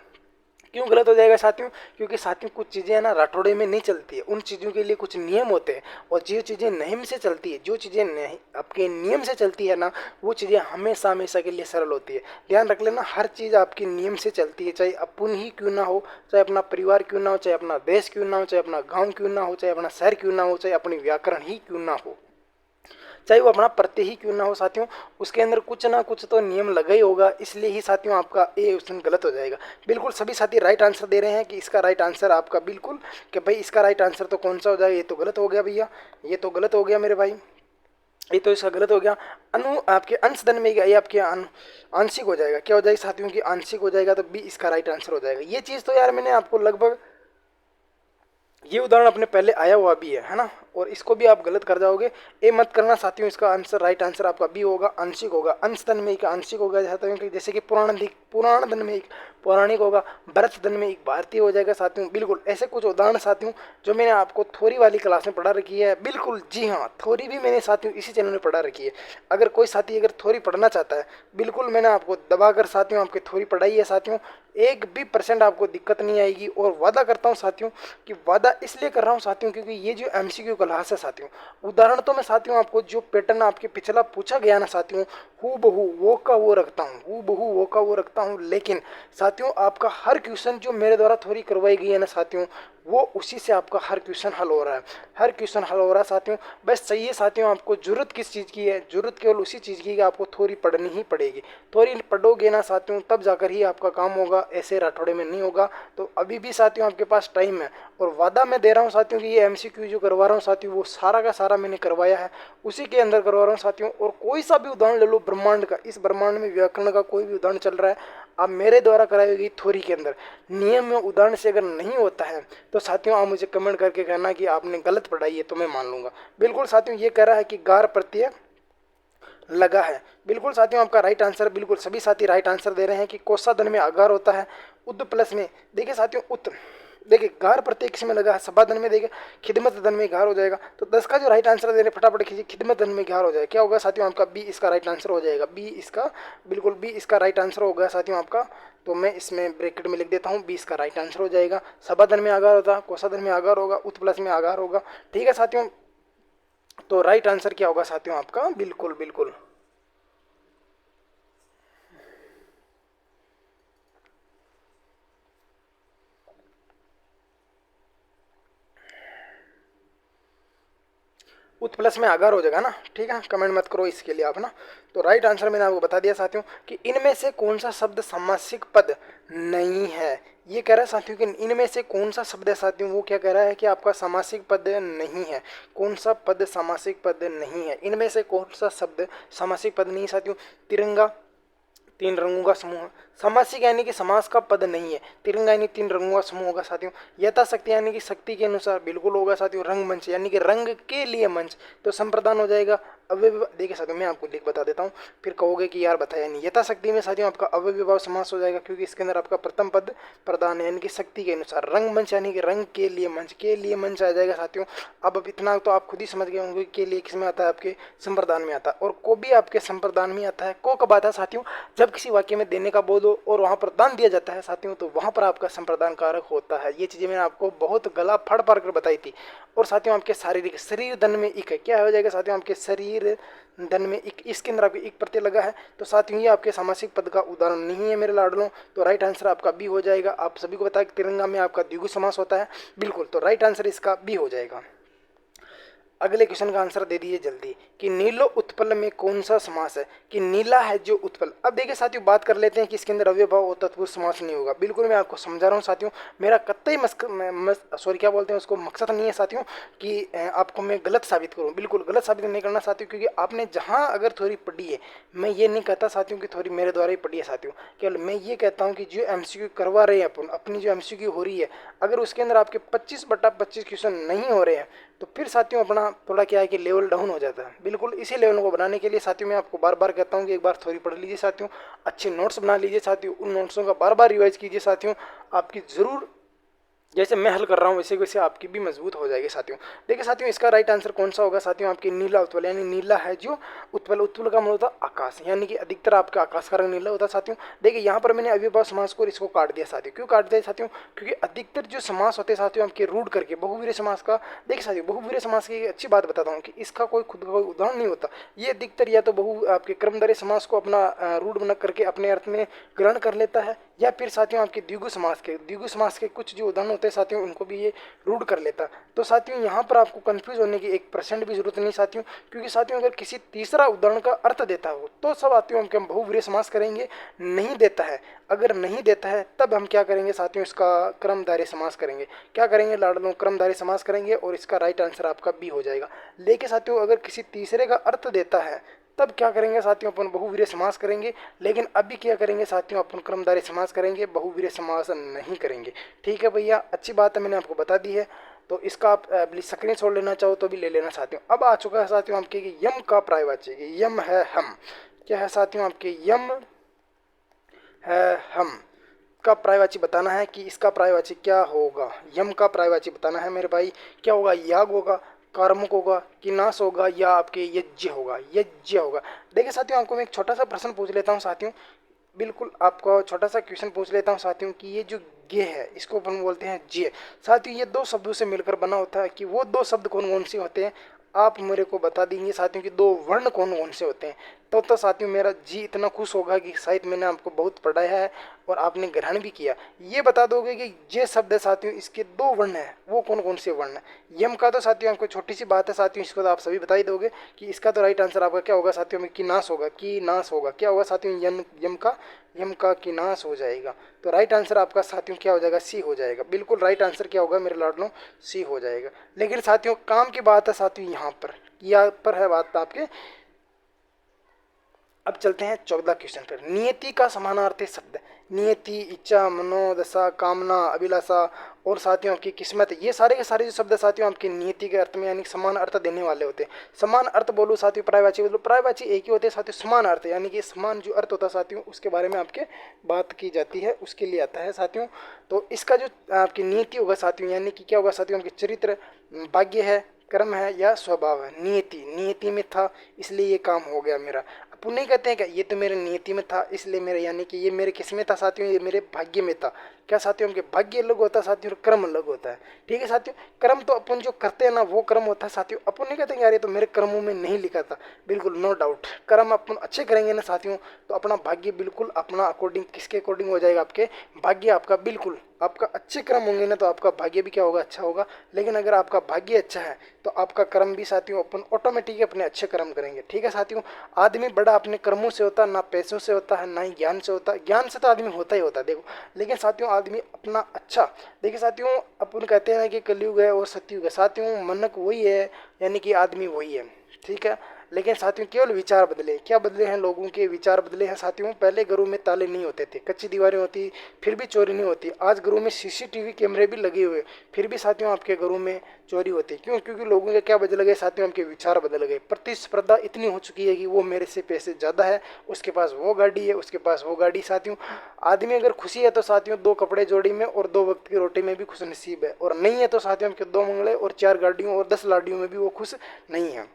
A: क्यों गलत हो जाएगा साथियों, क्योंकि साथियों कुछ चीज़ें है ना राठौड़े में नहीं चलती है, उन चीज़ों के लिए कुछ नियम होते हैं और जो चीज़ें नियम से चलती है, जो चीज़ें नहीं आपके नियम से चलती है ना, वो चीज़ें हमेशा हमेशा के लिए सरल होती है। ध्यान रख लेना, हर चीज़ आपकी नियम से चलती है, चाहे अपन ही क्यों ना हो, चाहे अपना परिवार क्यों ना हो, चाहे अपना देश क्यों ना हो, चाहे अपना गाँव क्यों ना हो, चाहे अपना शहर क्यों ना हो, चाहे अपनी व्याकरण ही क्यों ना हो, चाहे वो अपना प्रत्यय ही क्यों ना हो साथियों, उसके अंदर कुछ ना कुछ तो नियम लगा ही होगा। इसलिए ही साथियों आपका ए ऑप्शन गलत हो जाएगा। बिल्कुल सभी साथी राइट आंसर दे रहे हैं कि इसका राइट आंसर आपका बिल्कुल कि भाई इसका राइट आंसर तो कौन सा हो जाएगा। ये तो गलत हो गया भैया, ये तो गलत हो गया मेरे भाई, ये तो इसका गलत हो गया। अनु आपके अंश धन में ये आपके आंशिक हो जाएगा। क्या हो जाएगा साथियों की आंशिक हो जाएगा, तो बी इसका राइट आंसर हो जाएगा। ये चीज़ तो यार मैंने आपको लगभग ये उदाहरण अपने पहले आया हुआ भी है ना, और इसको भी आप गलत कर जाओगे। ए मत करना साथियों, इसका आंसर राइट आंसर आपका बी होगा, आंशिक होगा। अंश धन में एक आंशिक होगा साथियों, जैसे कि पुराण धन में एक पौराणिक होगा, भरत धन में एक भारतीय हो जाएगा साथियों। बिल्कुल ऐसे कुछ उदाहरण साथियों जो मैंने आपको थ्योरी वाली क्लास में पढ़ा रखी है। बिल्कुल जी हाँ, थ्योरी भी मैंने साथियों इसी चैनल में पढ़ा रखी है। अगर कोई साथी अगर थ्योरी पढ़ना चाहता है, बिल्कुल मैंने आपको दबाकर साथियों आपकी थ्योरी पढ़ाई है साथियों, 1% आपको दिक्कत नहीं आएगी। और वादा करता हूँ साथियों कि वादा इसलिए कर रहा हूँ साथियों क्योंकि ये जो एमसीक्यू क्लास है साथियों, उदाहरण तो मैं साथियों आपको जो पैटर्न आपके पिछला पूछा गया ना साथियों, हूबहू वो का वो रखता हूँ, हूबहू वो का वो रखता हूँ। लेकिन साथियों आपका हर क्वेश्चन जो मेरे द्वारा थोड़ी करवाई गई है ना साथियों, वो उसी से आपका हर क्वेश्चन हल हो रहा है, हर क्वेश्चन हल हो रहा है साथियों। बस सही है साथियों, आपको जरूरत किस चीज़ की है, जरूरत केवल उसी चीज़ की है कि आपको थोड़ी पढ़नी ही पड़ेगी। थोड़ी पढ़ोगे ना साथियों तब जाकर ही आपका काम होगा, ऐसे राठौड़े में नहीं होगा। तो अभी भी साथियों आपके पास टाइम है, और वादा मैं दे रहा हूँ साथियों कि ये एमसीक्यू जो करवा रहा हूँ साथियों, वो सारा का सारा मैंने करवाया है, उसी के अंदर करवा रहा हूँ साथियों। और कोई सा भी उदाहरण ले लो ब्रह्मांड का, इस ब्रह्मांड में व्याकरण का कोई भी उदाहरण चल रहा है, आप मेरे द्वारा कराई गई थ्योरी के अंदर नियम में उदाहरण से अगर नहीं होता है, तो साथियों आप मुझे कमेंट करके कहना कि आपने गलत पढ़ाई है, तो मैं मान लूंगा। बिल्कुल साथियों ये कह रहा है कि गार प्रत्यय लगा है। बिल्कुल साथियों आपका राइट आंसर, बिल्कुल सभी साथी राइट आंसर दे रहे हैं कि कोसाधन में आगार होता है। उद प्लस में देखिए साथियों देखिए गार प्रत्यय किस में लगा है, सभाधन में, देखिए खिदमत धन में गार हो जाएगा। तो 10 का जो राइट आंसर दे रहे फटाफट खींचिए, खिदमत धन में गार हो जाएगा। क्या होगा साथियों आपका बी इसका राइट आंसर हो जाएगा, बी इसका बिल्कुल बी इसका राइट आंसर होगा साथियों आपका। तो मैं इसमें ब्रैकेट में लिख देता हूँ, बी इसका राइट आंसर हो जाएगा। सभाधन में आगार होता, कोसाधन में आगार होगा, उत प्लस में आगार होगा। ठीक है साथियों, तो राइट आंसर क्या होगा साथियों आपका, बिल्कुल बिल्कुल उत प्लस में आगार हो जाएगा ना। ठीक है, कमेंट मत करो इसके लिए आप ना। तो राइट आंसर मैंने आपको बता दिया साथियों कि इनमें से कौन सा शब्द समासिक पद नहीं है। ये कह रहा है साथियों कि इनमें से कौन सा शब्द है साथियों, वो क्या कह रहा है कि आपका समासिक पद नहीं है। कौन सा पद समासिक पद नहीं है, इनमें से कौन सा शब्द समासिक पद नहीं है साथियों। तिरंगा 3 रंगों का समूह, समासिक यानी कि समास का पद नहीं है। तिरंगा यानी 3 रंगों का समूह होगा साथियों। यथाशक्ति यानी कि शक्ति के अनुसार बिल्कुल होगा साथियों। रंगमंच यानी कि रंग के लिए मंच, तो संप्रदान हो जाएगा। अव्यय देखिए साथियों मैं आपको लिख बता देता हूँ, फिर कहोगे कि यार बताया नहीं। यथाशक्ति में साथियों आपका अव्ययभाव समास हो जाएगा, क्योंकि इसके अंदर आपका प्रथम पद प्रदान है यानी कि शक्ति के अनुसार। रंगमंच यानी कि रंग के लिए मंच, के लिए मंच आ जाएगा साथियों। अब इतना तो आप खुद ही समझ गए होंगे के लिए किस में आता है, आपके संप्रदान में आता है। और को भी आपके संप्रदान में आता है। को कब आता है साथियों, जब किसी वाक्य में देने का बोध दो और वहाँ पर दान दिया जाता है साथियों, तो वहाँ पर आपका संप्रदान कारक होता है। ये चीज़ें मैंने आपको बहुत गला फड़ फाड़ कर बताई थी। और साथियों आपके शारीरिक शरीर धन में इक है, क्या हो जाएगा साथियों, आपके शरीर धन में इक, इसके अंदर आपके एक प्रत्यय लगा है, तो साथियों ये आपके सामासिक पद का उदाहरण नहीं है मेरे लाडलों। तो राइट आंसर आपका बी हो जाएगा। आप सभी को बताया कि तिरंगा में आपका द्विगु समास होता है, बिल्कुल, तो राइट आंसर इसका बी हो जाएगा। अगले क्वेश्चन का आंसर दे दीजिए जल्दी कि नीलो उत्पल में कौन सा समास है, कि नीला है जो उत्पल। अब देखिए साथियों बात कर लेते हैं कि इसके अंदर अव्ययभाव और तत्पुरुष समास नहीं होगा। बिल्कुल मैं आपको समझा रहा हूँ साथियों, मेरा कतई सॉरी क्या बोलते हैं उसको, मकसद नहीं है साथियों कि आपको मैं गलत साबित करूँ, बिल्कुल गलत साबित नहीं करना साथियों, क्योंकि आपने जहाँ अगर थ्योरी पढ़ी है, मैं ये नहीं कहता साथियों कि थ्योरी मेरे द्वारा ही पढ़ी है साथियों, केवल मैं ये कहता हूँ कि जो एमसीक्यू करवा रहे हैं अपन, अपनी जो एमसीक्यू हो रही है, अगर उसके अंदर आपके 25/25 क्वेश्चन नहीं हो रहे हैं तो फिर साथियों अपना थोड़ा क्या है कि लेवल डाउन हो जाता है। बिल्कुल इसी लेवल को बनाने के लिए साथियों मैं आपको बार बार कहता हूँ कि एक बार थ्योरी पढ़ लीजिए साथियों, अच्छे नोट्स बना लीजिए साथियों, उन नोट्सों का बार बार रिवाइज कीजिए साथियों, आपकी ज़रूर जैसे मैं हल कर रहा हूँ वैसे वैसे आपकी भी मजबूत हो जाएगी साथियों। देखिए साथियों इसका राइट आंसर कौन सा होगा साथियों, आपकी नीला उत्पल, यानी नीला है जो उत्पल, उत्पल का मतलब होता है आकाश, यानी कि अधिकतर आपका आकाश का रंग नीला होता है साथियों। देखिए यहाँ पर मैंने अव्ययभाव समास को इसको काट दिया साथियों, क्यों काट दिया साथियों, क्योंकि अधिकतर जो समास होते हैं साथियों आपके रूढ़ करके बहुवीर्य समास का, देखिए साथियों बहुवीर्य समास की अच्छी बात बताता हूँ कि इसका कोई खुद का कोई उदाहरण नहीं होता, ये अधिकतर या तो बहु आपके क्रमधारय समास को अपना रूढ़ बना करके अपने अर्थ में ग्रहण कर लेता है, या फिर साथियों आपके द्विगु समास के कुछ जो उदाहरण होते हैं साथियों उनको भी ये रूढ़ कर लेता। तो साथियों यहाँ पर आपको कंफ्यूज होने की 1% भी जरूरत नहीं साथियों, क्योंकि साथियों अगर किसी तीसरा उदाहरण का अर्थ देता हो तो सब साथियों हम बहुवीर्य समास करेंगे, नहीं देता है, अगर नहीं देता है तब हम क्या करेंगे साथियों, इसका क्रमधारय समास करेंगे। क्या करेंगे लाडलों, क्रमधारय समास करेंगे, और इसका राइट आंसर आपका बी हो जाएगा। लेकिन साथियों अगर किसी तीसरे का अर्थ देता है तब क्या करेंगे साथियों, अपन बहुवीर्य समास करेंगे। लेकिन अभी क्या करेंगे साथियों, अपन क्रमधारय समास करेंगे, बहुवीर्य समास नहीं करेंगे। ठीक है भैया, अच्छी बात है मैंने आपको बता दी है। तो इसका आप स्क्रीन शॉट लेना चाहो तो भी ले लेना साथियों। अब आ चुका है साथियों आपके कि यम का पर्यायवाची, यम है हम, क्या है साथियों आपके, यम है हम का पर्यायवाची बताना है कि इसका पर्यायवाची क्या होगा। यम का पर्यायवाची बताना है मेरे भाई, क्या होगा, याग होगा, कर्मक होगा, कि नाश होगा, या आपके यज्ञ होगा, यज्ञ होगा। देखिए साथियों आपको मैं एक छोटा सा प्रश्न पूछ लेता हूँ साथियों, बिल्कुल आपको छोटा सा क्वेश्चन पूछ लेता हूँ साथियों कि ये जो गे है इसको अपन बोलते हैं जे साथियों, ये दो शब्दों से मिलकर बना होता है, कि वो दो शब्द कौन कौन से होते हैं, आप मेरे को बता देंगे साथियों कि दो वर्ण कौन कौन से होते हैं। तो साथियों मेरा जी इतना खुश होगा कि शायद मैंने आपको बहुत पढ़ाया है और आपने ग्रहण भी किया। ये बता दोगे कि ये शब्द है साथियों इसके दो वर्ण है, वो कौन कौन से वर्ण है। यम का तो साथियों आपको छोटी सी बात है साथियों, इसको तो आप सभी बता ही दोगे कि इसका तो राइट आंसर आपका क्या होगा साथियों में, कि नाश होगा, कि नाश होगा, क्या होगा साथियों, यम का कि नाश हो जाएगा। तो राइट आंसर आपका साथियों क्या हो जाएगा, सी हो जाएगा। बिल्कुल राइट आंसर क्या होगा मेरे लाडलों, सी हो जाएगा। लेकिन साथियों काम की बात है साथियों, यहाँ पर है बात आपके। अब चलते हैं 14 क्वेश्चन पर। नियति का समानार्थी शब्द, नियति, इच्छा, मनोदशा, कामना, अभिलाषा और साथियों आपकी किस्मत, ये सारे के सारे जो शब्द साथियों आपके नियति के अर्थ में यानी समान अर्थ देने वाले होते हैं। समान अर्थ बोलो साथियों, पर्यायवाची बोलो, पर्यायवाची एक ही होते हैं साथियों, समान अर्थ यानी कि समान जो अर्थ होता है साथियों उसके बारे में आपके बात की जाती है, उसके लिए आता है साथियों। तो इसका जो आपकी नियति होगा साथियों यानी कि क्या होगा साथियों, आपके चरित्र, भाग्य है, कर्म है या स्वभाव है। नियति में था इसलिए ये काम हो गया मेरा। अपन नहीं कहते हैं क्या ये तो मेरे नियति में था इसलिए मेरे, यानी कि ये मेरे किस में था साथियों, ये मेरे भाग्य में था। क्या साथियों, उनके भाग्य अलग होता है साथियों और कर्म अलग होता है। ठीक है साथियों, कर्म तो अपन जो करते हैं ना वो कर्म होता है साथियों। अपन नहीं कहते यार ये तो मेरे कर्मों में नहीं लिखा था, बिल्कुल नो डाउट। कर्म अपन अच्छे करेंगे ना साथियों तो अपना भाग्य बिल्कुल अपना अकॉर्डिंग, किसके अकॉर्डिंग हो जाएगा, आपके भाग्य आपका, बिल्कुल आपका अच्छे कर्म होंगे ना तो आपका भाग्य भी क्या होगा, अच्छा होगा। लेकिन अगर आपका भाग्य अच्छा है तो आपका कर्म भी साथियों अपन ऑटोमेटिक अपने अच्छे कर्म करेंगे। ठीक है साथियों, आदमी बड़ा अपने कर्मों से होता है, ना पैसों से होता है, ना ही ज्ञान से होता है। ज्ञान से तो आदमी होता ही होता है देखो, लेकिन साथियों आदमी अपना अच्छा, देखिए साथियों अपन कहते हैं कि कलयुग है और सतयुग है साथियों, मनक वही है यानी कि आदमी वही है। ठीक है, लेकिन साथियों केवल विचार बदले, क्या बदले हैं, लोगों के विचार बदले हैं साथियों। पहले घरों में ताले नहीं होते थे, कच्ची दीवारें होती फिर भी चोरी नहीं होती। आज घरों में सीसीटीवी कैमरे भी लगे हुए फिर भी साथियों आपके घरों में चोरी होती। क्यों, क्योंकि लोगों के क्या बदल गए साथियों, उनके विचार बदल गए। प्रतिस्पर्धा इतनी हो चुकी है कि वो मेरे से पैसे ज़्यादा है, उसके पास वो गाड़ी है, उसके पास वो गाड़ी। साथियों आदमी अगर खुशी है तो साथियों 2 कपड़े जोड़ी में और 2 वक्त की रोटी में भी खुश नसीब है, और नहीं है तो साथियों उनके 2 मंगले और 4 गाड़ियों और 10 लाड़ियों में भी वो खुश नहीं है।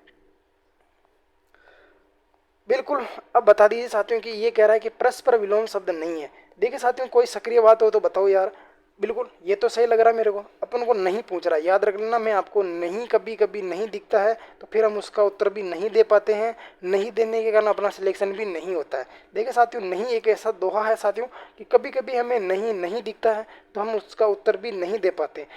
A: बिल्कुल। अब बता दीजिए साथियों कि ये कह रहा है कि परस्पर विलोम शब्द नहीं है। देखिए साथियों कोई सक्रिय बात हो तो बताओ यार। बिल्कुल ये तो सही लग रहा है मेरे को। अपन को नहीं पूछ रहा, याद रख लेना, मैं आपको नहीं कभी कभी नहीं दिखता है तो फिर हम उसका उत्तर भी नहीं दे पाते हैं। नहीं देने के कारण अपना सिलेक्शन भी नहीं होता है। देखिए साथियों नहीं एक ऐसा दोहा है साथियों कि कभी कभी हमें नहीं नहीं दिखता है तो हम उसका उत्तर भी नहीं दे पाते,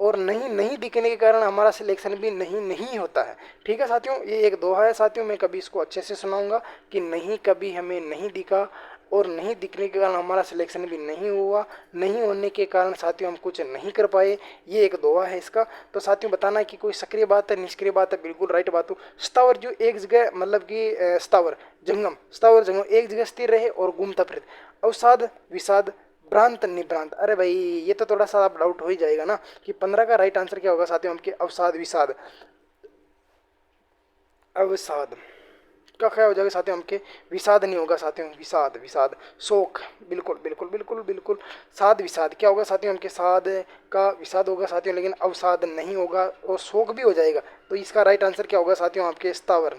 A: और नहीं नहीं दिखने के कारण हमारा सिलेक्शन भी नहीं नहीं होता है। ठीक है साथियों, ये एक दोहा है साथियों, मैं कभी इसको अच्छे से सुनाऊंगा कि नहीं कभी हमें नहीं दिखा और नहीं दिखने के कारण हमारा सिलेक्शन भी नहीं हुआ, नहीं होने के कारण साथियों हम कुछ नहीं कर पाए। ये एक दोहा है इसका। तो साथियों बताना कि कोई सक्रिय बात है निष्क्रिय बात है, बिल्कुल राइट बात हो। स्थावर जो एक जगह मतलब कि स्थावर जंगम एक जगह स्थिर रहे और घूमता फिरे। अवसाद विषाद भ्रांत निभ्रांत। अरे भाई ये तो थोड़ा सा आप डाउट हो ही जाएगा ना कि 15 का राइट आंसर क्या होगा साथियों हमके अवसाद विषाद। अवसाद का क्या हो जाएगा साथियों हमके, विषाद नहीं होगा साथियों, विषाद विषाद शोक। बिल्कुल बिल्कुल बिल्कुल बिल्कुल। साध विषाद क्या होगा साथियों हमके, साध का विषाद होगा साथियों, लेकिन अवसाद नहीं होगा और शोक भी हो जाएगा। तो इसका राइट आंसर क्या होगा साथियों आपके स्थावर।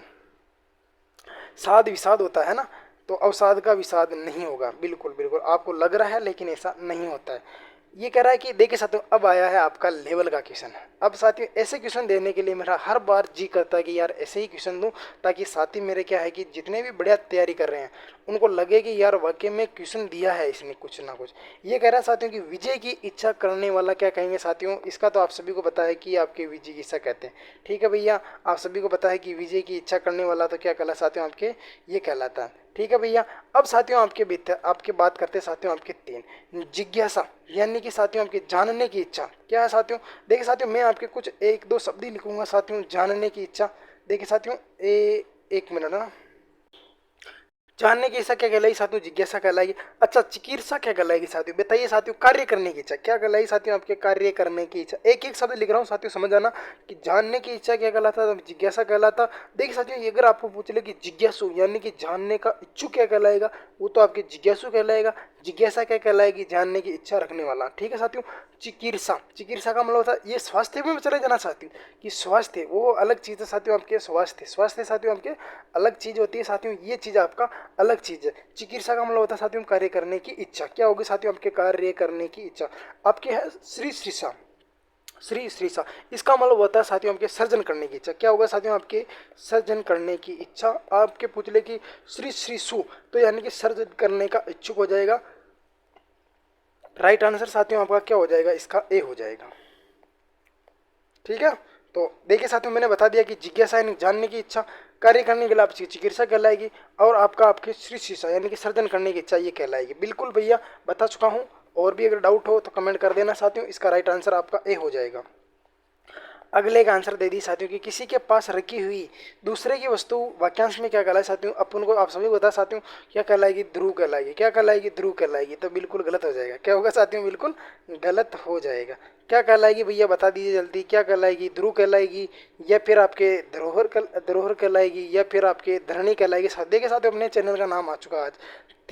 A: साध विषाद होता है ना, तो अवसाद का विषाद नहीं होगा। बिल्कुल बिल्कुल आपको लग रहा है लेकिन ऐसा नहीं होता है। ये कह रहा है कि देखिए साथियों अब आया है आपका लेवल का क्वेश्चन। अब साथियों ऐसे क्वेश्चन देने के लिए मेरा हर बार जी करता है कि यार ऐसे ही क्वेश्चन दूं ताकि साथी मेरे क्या है कि जितने भी बढ़िया तैयारी कर रहे हैं उनको लगे कि यार वाकई में क्वेश्चन दिया है इसने कुछ ना कुछ। ये कह रहा है साथियों कि विजय की इच्छा करने वाला क्या कहेंगे साथियों, इसका तो आप सभी को पता है कि आपके विजय की इच्छा कहते हैं। ठीक है भैया, आप सभी को पता है कि विजय की इच्छा करने वाला तो क्या कहला साथियों आपके, ये कहलाता है। ठीक है भैया। अब साथियों आपके बात करते हैं साथियों आपके तीन जिज्ञासा, यानी कि साथियों आपके जानने की इच्छा क्या है साथियों। देखिए साथियों मैं आपके कुछ एक दो शब्द ही लिखूंगा साथियों, जानने की इच्छा। देखिए साथियों एक मिनट ना। जानने की इच्छा क्या कहलाएगी साथियों, जिज्ञासा कहलाएगी। अच्छा चिकित्सा क्या कहलाएगी साथियों, बताइए साथियों। कार्य करने की इच्छा क्या कहलाएगी साथियों आपके, कार्य करने की इच्छा। एक एक शब्द लिख रहा हूँ साथियों, समझ आना कि जानने की इच्छा क्या कहलाता, जिज्ञासा कहलाता। देखिए साथियों ये अगर आपको पूछ ले कि जिज्ञासु यानी कि जानने का इच्छुक क्या कहलाएगा, वो तो आपके जिज्ञासु कहलाएगा। जिज्ञासा क्या कहलाएगी, जानने की इच्छा रखने वाला। ठीक है साथियों। चिकित्सा, चिकित्सा का मतलब होता है ये स्वास्थ्य में चले जाना साथियों कि स्वास्थ्य वो अलग चीज़ है साथियों आपके, स्वास्थ्य स्वास्थ्य साथियों आपके अलग चीज़ होती है साथियों, ये चीज़ आपका अलग चीज़ है। चिकित्सा का मतलब होता है साथियों कार्य करने की इच्छा। क्या होगी साथियों आपके, कार्य करने की इच्छा। आपके है श्री श्रीषा, श्री श्रीषा इसका मतलब होता है साथियों आपके सर्जन करने की इच्छा। क्या होगा साथियों आपके, सर्जन करने की इच्छा। आपके पूछ ले कि श्री श्रीसु तो यानी कि सर्जन करने का इच्छुक हो जाएगा। राइट आंसर साथियों आपका क्या हो जाएगा, इसका ए हो जाएगा। ठीक है। तो देखिए साथियों मैंने बता दिया कि जिज्ञासा यानी जानने की इच्छा, कार्य करने के लिए आपकी चिकित्सा कहलाएगी, और आपका आपकी श्री शिक्षा यानी कि सर्जन करने की इच्छा ये कहलाएगी। बिल्कुल भैया बता चुका हूँ। और भी अगर डाउट हो तो कमेंट कर देना साथियों, इसका राइट आंसर आपका ए हो जाएगा। अगले का आंसर दे दी साथियों कि किसी के पास रखी हुई दूसरे की वस्तु वाक्यांश में क्या कहलाए साथियों, अपन को आप सभी बता साथियों क्या कहलाएगी, ध्रुव कहलाएगी। क्या कहलाएगी, ध्रुव कहलाएगी। तो बिल्कुल गलत हो जाएगा। क्या होगा साथियों, बिल्कुल गलत हो जाएगा। क्या कहलाएगी भैया बता दीजिए जल्दी, क्या कहलाएगी, ध्रुव कहलाएगी या फिर आपके धरोहर कहलाएगी या फिर आपके धरणी कहलाएगी। देखिए साथियों अपने चैनल का नाम आ चुका आज।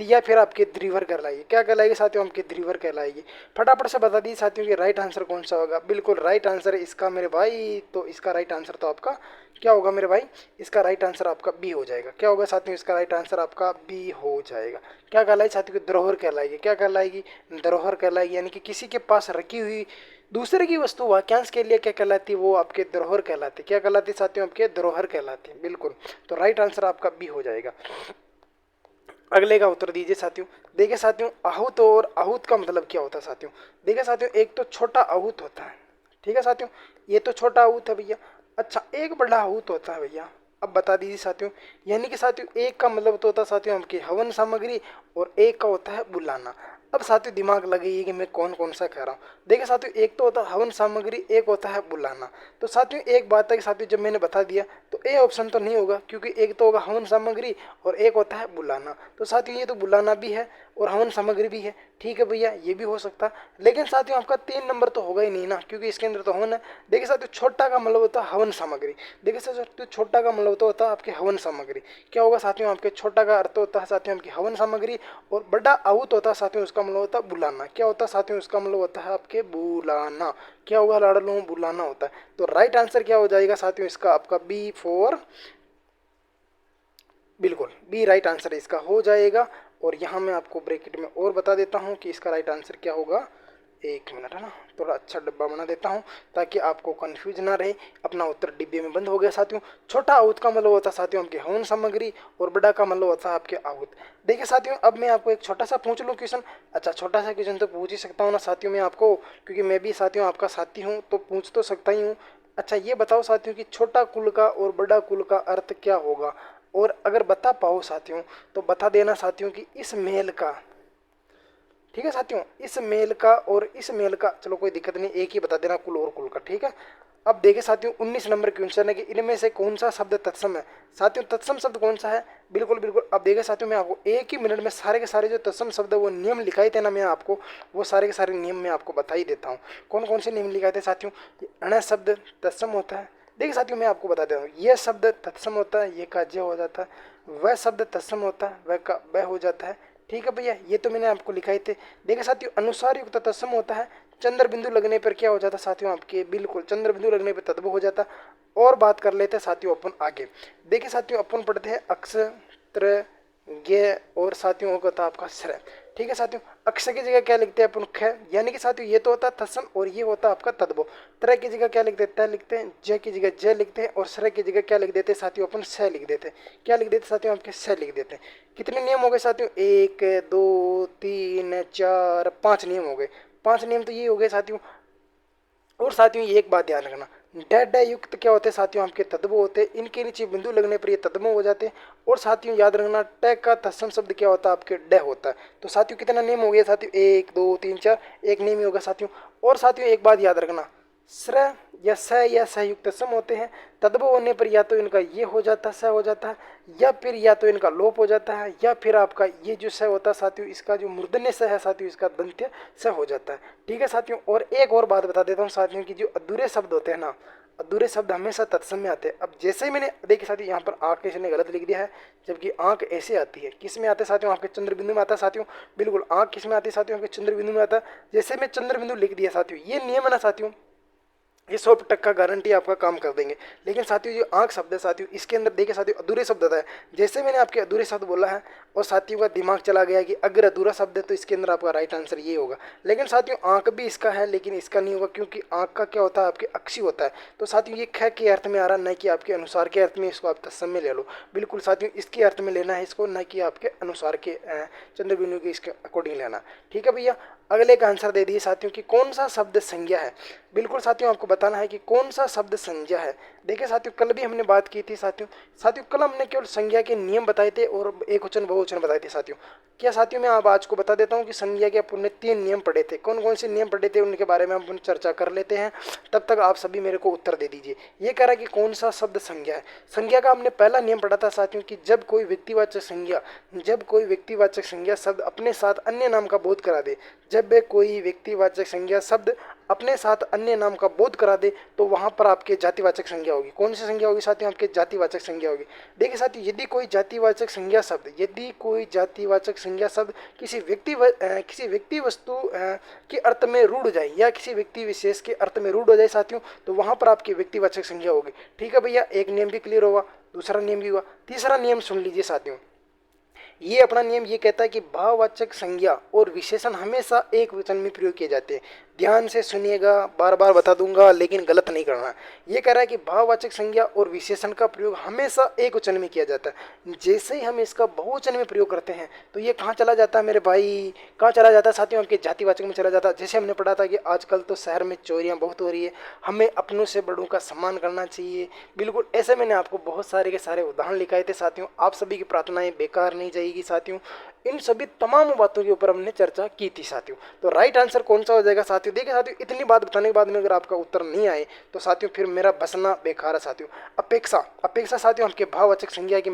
A: या फिर आपके द्रिवर कहलाएगी। क्या कहलाएगी साथियों, आपके द्रिवर कहलाएगी। फटाफट से बता दीजिए साथियों कि राइट आंसर कौन सा होगा। बिल्कुल राइट आंसर है इसका मेरे भाई, तो इसका राइट आंसर तो आपका क्या होगा मेरे भाई, इसका राइट आंसर आपका बी हो जाएगा। क्या होगा साथियों, इसका राइट आंसर आपका बी हो जाएगा। क्या कहलाएगी साथियों, धरोहर कहलाएगी। क्या कहलाएगी, धरोहर कहलाएगी, यानी कि किसी के पास रखी हुई दूसरे की वस्तु वाक्यांश के लिए क्या कहलाती है, वो आपके धरोहर कहलाती। क्या कहलाती साथियों, आपके धरोहर कहलाती है। बिल्कुल, तो राइट आंसर आपका बी हो जाएगा। अगले का उत्तर दीजिए साथियों। देखिए साथियों आहूत और आहूत का मतलब क्या होता है साथियों। देखिए साथियों एक तो छोटा आहूत होता है। ठीक है साथियों, ये तो छोटा आहूत है भैया। अच्छा एक बड़ा आहूत होता है भैया। अब बता दीजिए साथियों, यानी कि साथियों एक का मतलब तो होता है साथियों हमकी हवन सामग्री और एक का होता है बुलाना। अब साथियों दिमाग लगाइए कि मैं कौन कौन सा कह रहा हूँ। देखिए साथियों एक तो होता है हवन सामग्री, एक होता है बुलाना। तो साथियों एक बात है कि साथियों जब मैंने बता दिया तो ए ऑप्शन तो नहीं होगा, क्योंकि एक तो होगा हवन सामग्री और एक होता है बुलाना। तो साथियों ये तो बुलाना भी है और हवन सामग्री भी है। ठीक है भैया ये भी हो सकता है, लेकिन साथियों आपका 3 नंबर तो होगा ही नहीं ना, क्योंकि इसके अंदर तो हवन है। देखिए साथियों छोटा का मतलब होता है हवन सामग्री। देखिए साथियों छोटा का मतलब होता है आपके हवन सामग्री। क्या होगा साथियों, आपके छोटा का अर्थ होता है साथियों आपकी हवन सामग्री, और बड़ा आहूत होता है साथियों उसका मतलब होता है बुलाना। क्या होता है साथियों, उसका मतलब होता है आपके बुलाना। क्या होगा लाडलों, बुलाना होता है। तो राइट आंसर क्या हो जाएगा साथियों, इसका आपका बी फॉर बिल्कुल बी राइट आंसर इसका हो जाएगा। और यहाँ मैं आपको ब्रैकेट में और बता देता हूँ कि इसका राइट आंसर क्या होगा। एक मिनट है ना, थोड़ा अच्छा डब्बा बना देता हूँ ताकि आपको कंफ्यूज ना रहे। अपना उत्तर डिब्बे में बंद हो गया साथियों। छोटा आहुत का मतलब होता है साथियों आपके हवन सामग्री, और बड़ा का मतलब होता है आपके आहुत। देखिए साथियों, अब मैं आपको एक छोटा सा पूछ लूँ क्वेश्चन। अच्छा, छोटा सा क्वेश्चन तो पूछ ही सकता हूँ ना साथियों मैं आपको, क्योंकि मैं भी साथियों आपका साथी हूँ तो पूछ तो सकता ही हूँ। अच्छा ये बताओ साथियों कि छोटा कुल का और बड़ा कुल का अर्थ क्या होगा। और अगर बता पाओ साथियों तो बता देना साथियों कि इस मेल का, ठीक है साथियों, इस मेल का और इस मेल का, चलो कोई दिक्कत नहीं, एक ही बता देना कुल और कुल का, ठीक है। अब देखिए साथियों 19 नंबर क्वेश्चन है कि इनमें से कौन सा शब्द तत्सम है। साथियों तत्सम शब्द कौन सा है, बिल्कुल बिल्कुल। अब देखिए साथियों मैं आपको एक ही मिनट में सारे के सारे जो तत्सम शब्द है वो नियम लिखाए थे ना, मैं आपको वो सारे के सारे नियम मैं आपको बता ही देता हूँ। कौन कौन से नियम लिखाए थे साथियों। अण शब्द तत्सम होता है। देखिए साथियों मैं आपको बता देता हूँ, यह शब्द तत्सम होता है, ये का ज हो जाता है। वह शब्द तत्सम होता है, वह का वह हो जाता है। ठीक है भैया, ये तो मैंने आपको लिखाए थे। देखिए साथियों अनुसार युक्त तत्सम होता है, चंद्र बिंदु लगने पर क्या हो जाता साथियों आपके, बिल्कुल चंद्र बिंदु लगने पर तद्भव हो जाता। और बात कर लेते हैं साथियों अपन आगे। देखिए साथियों अपन पढ़ते हैं अक्ष, त्र, ज्ञ और साथियों होगा था आपका श्र। ठीक है साथियों, अक्ष की जगह क्या लिखते हैं अपन ख, यानी कि साथियों ये तो होता है तत्सम और ये होता है आपका तद्भव। त्र की जगह क्या लिख देते हैं, लिखते हैं ज की जगह ज लिखते हैं, और श्र की जगह क्या लिख देते हैं साथियों अपन स लिख देते हैं। क्या लिख देते हैं साथियों आपके स लिख देते हैं। कितने नियम हो गए साथियों, 1 2 3 4 5 नियम हो गए। 5 नियम तो ये हो गए साथियों। और साथियों ये एक बात ध्यान रखना, डैड डै युक्त क्या होते हैं साथियों आपके तद्भव होते हैं, इनके नीचे बिंदु लगने पर ये तद्भव हो जाते हैं। और साथियों याद रखना ट का तत्सम शब्द क्या होता है आपके ड होता है। तो साथियों कितना नियम हो गया साथियों, 1 2 3 4, एक नियम ही होगा साथियों। और साथियों एक बात याद रखना, स्र या स या संयुक्त सम होते हैं, तद्भव होने पर या तो इनका ये हो जाता है स हो जाता है, या फिर या तो इनका लोप हो जाता है, या फिर आपका ये जो स होता है साथियों इसका जो मूर्धन्य स है साथियों इसका दंत्य स हो जाता है। ठीक है साथियों, और एक और बात बता देता हूँ साथियों की जो अधूरे शब्द होते हैं ना, अधूरे शब्द हमेशा तत्सम में आते हैं। अब जैसे ही मैंने देखिए साथियों यहाँ पर आंख किसी ने गलत लिख दिया है, जबकि आंख ऐसे आती है, किस में आते हैं साथियों आपके चंद्र बिंदु में आता है साथियों। बिल्कुल आंख किस में आती है साथियों आपके चंद्र बिंदु में आता है। जैसे मैं चंद्र बिंदु लिख दिया साथियों, ये नियम है ना साथियों, ये 100% गारंटी आपका काम कर देंगे। लेकिन साथियों जो आंख शब्द है साथियों इसके अंदर देखिए साथियों अधूरे शब्द आता है। जैसे मैंने आपके अधूरे शब्द बोला है और साथियों का दिमाग चला गया कि अगर अधूरा शब्द है तो इसके अंदर आपका राइट आंसर ये होगा। लेकिन साथियों आंख भी इसका है, लेकिन इसका नहीं होगा, क्योंकि आंख का क्या होता है आपके अक्षी होता है। तो साथियों ये ख के अर्थ में आ रहा, न कि आपके अनुसार के अर्थ में, इसको आप तत्सम में ले लो। बिल्कुल साथियों इसके अर्थ में लेना है इसको, न कि आपके अनुसार के चंद्र बिंदु के इसके अकॉर्डिंग लेना। ठीक है भैया, अगले का आंसर दे दिए साथियों कि कौन सा शब्द संज्ञा है। बिल्कुल साथियों आपको बताना है कि कौन सा शब्द संज्ञा है। देखिए साथियों कल भी हमने बात की थी साथियों, कल हमने केवल संज्ञा के नियम बताए थे और एक वचन बहुवचन बताए थे साथियों। क्या साथियों मैं अब आज को बता देता हूँ कि संज्ञा के अपन ने 3 नियम पढ़े थे। कौन कौन से नियम पढ़े थे उनके बारे में हम चर्चा कर लेते हैं, तब तक आप सभी मेरे को उत्तर दे दीजिए। ये कह रहा है कि कौन सा शब्द संज्ञा है। संज्ञा का हमने पहला नियम पढ़ा था साथियों कि जब कोई व्यक्तिवाचक संज्ञा शब्द अपने साथ अन्य नाम का बोध करा दे, जब कोई व्यक्तिवाचक संज्ञा शब्द अपने साथ अन्य नाम का बोध करा दे तो वहां पर आपके जातिवाचक संज्ञा होगी। कौन सी संज्ञा होगी साथियों, आपके जातिवाचक संज्ञा होगी। देखिए साथियों यदि कोई जातिवाचक संज्ञा शब्द किसी व्यक्ति वस्तु के अर्थ में रूढ़ हो जाए या किसी व्यक्ति विशेष के अर्थ में रूढ़ हो जाए साथियों, तो वहां पर आपकी व्यक्तिवाचक संज्ञा होगी। ठीक है भैया, एक नियम भी क्लियर होगा, दूसरा नियम भी हुआ। तीसरा नियम सुन लीजिए साथियों, ये अपना नियम ये कहता है कि भाववाचक संज्ञा और विशेषण हमेशा एक वचन में प्रयोग किए जाते हैं। ध्यान से सुनिएगा, बार बार बता दूंगा लेकिन गलत नहीं करना। ये कह रहा है कि भाववाचक संज्ञा और विशेषण का प्रयोग हमेशा एक वचन में किया जाता है। जैसे ही हम इसका बहुवचन में प्रयोग करते हैं तो ये कहाँ चला जाता है मेरे भाई, कहाँ चला जाता है साथियों, आपके जातिवाचक में चला जाता है। जैसे हमने पढ़ा था कि आजकल तो शहर में चोरियाँ बहुत हो रही है, हमें अपनों से बड़ों का सम्मान करना चाहिए। बिल्कुल ऐसे मैंने आपको बहुत सारे के सारे उदाहरण लिखाए थे साथियों। आप सभी की प्रार्थनाएं बेकार नहीं जाएगी साथियों। इन सभी तमाम बातों के ऊपर हमने चर्चा की थी साथियों। तो राइट आंसर कौन सा हो जाएगा साथियों। देखिए साथियों इतनी बात बताने के बाद में अगर आपका उत्तर नहीं आए तो साथियों फिर मेरा बसना बेकार है साथियों। अपेक्षा साथियों आपके भाववाचक संज्ञा की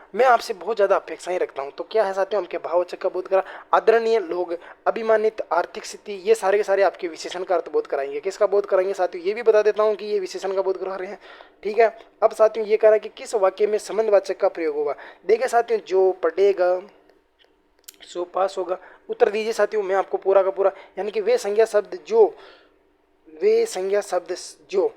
A: मैं आपसे बहुत ज़्यादा अपेक्षाएं रखता हूं। तो क्या है साथियों, आपके भाववाचक का बोध करा, आदरणीय लोग, अभिमानित, आर्थिक स्थिति, ये सारे के सारे आपके विशेषण का अर्थ बोध कराएंगे। किसका बोध कराएंगे साथियों, ये भी बता देता हूँ कि ये विशेषण का बोध करा रहे हैं। ठीक है, अब साथियों ये कह रहा है कि किस वाक्य में संबंधवाचक का प्रयोग होगा। देखिए साथियों जो पढ़ेगा सो पास होगा। उत्तर दीजिए साथियों, मैं आपको पूरा का पूरा, यानी कि वे संज्ञा शब्द जो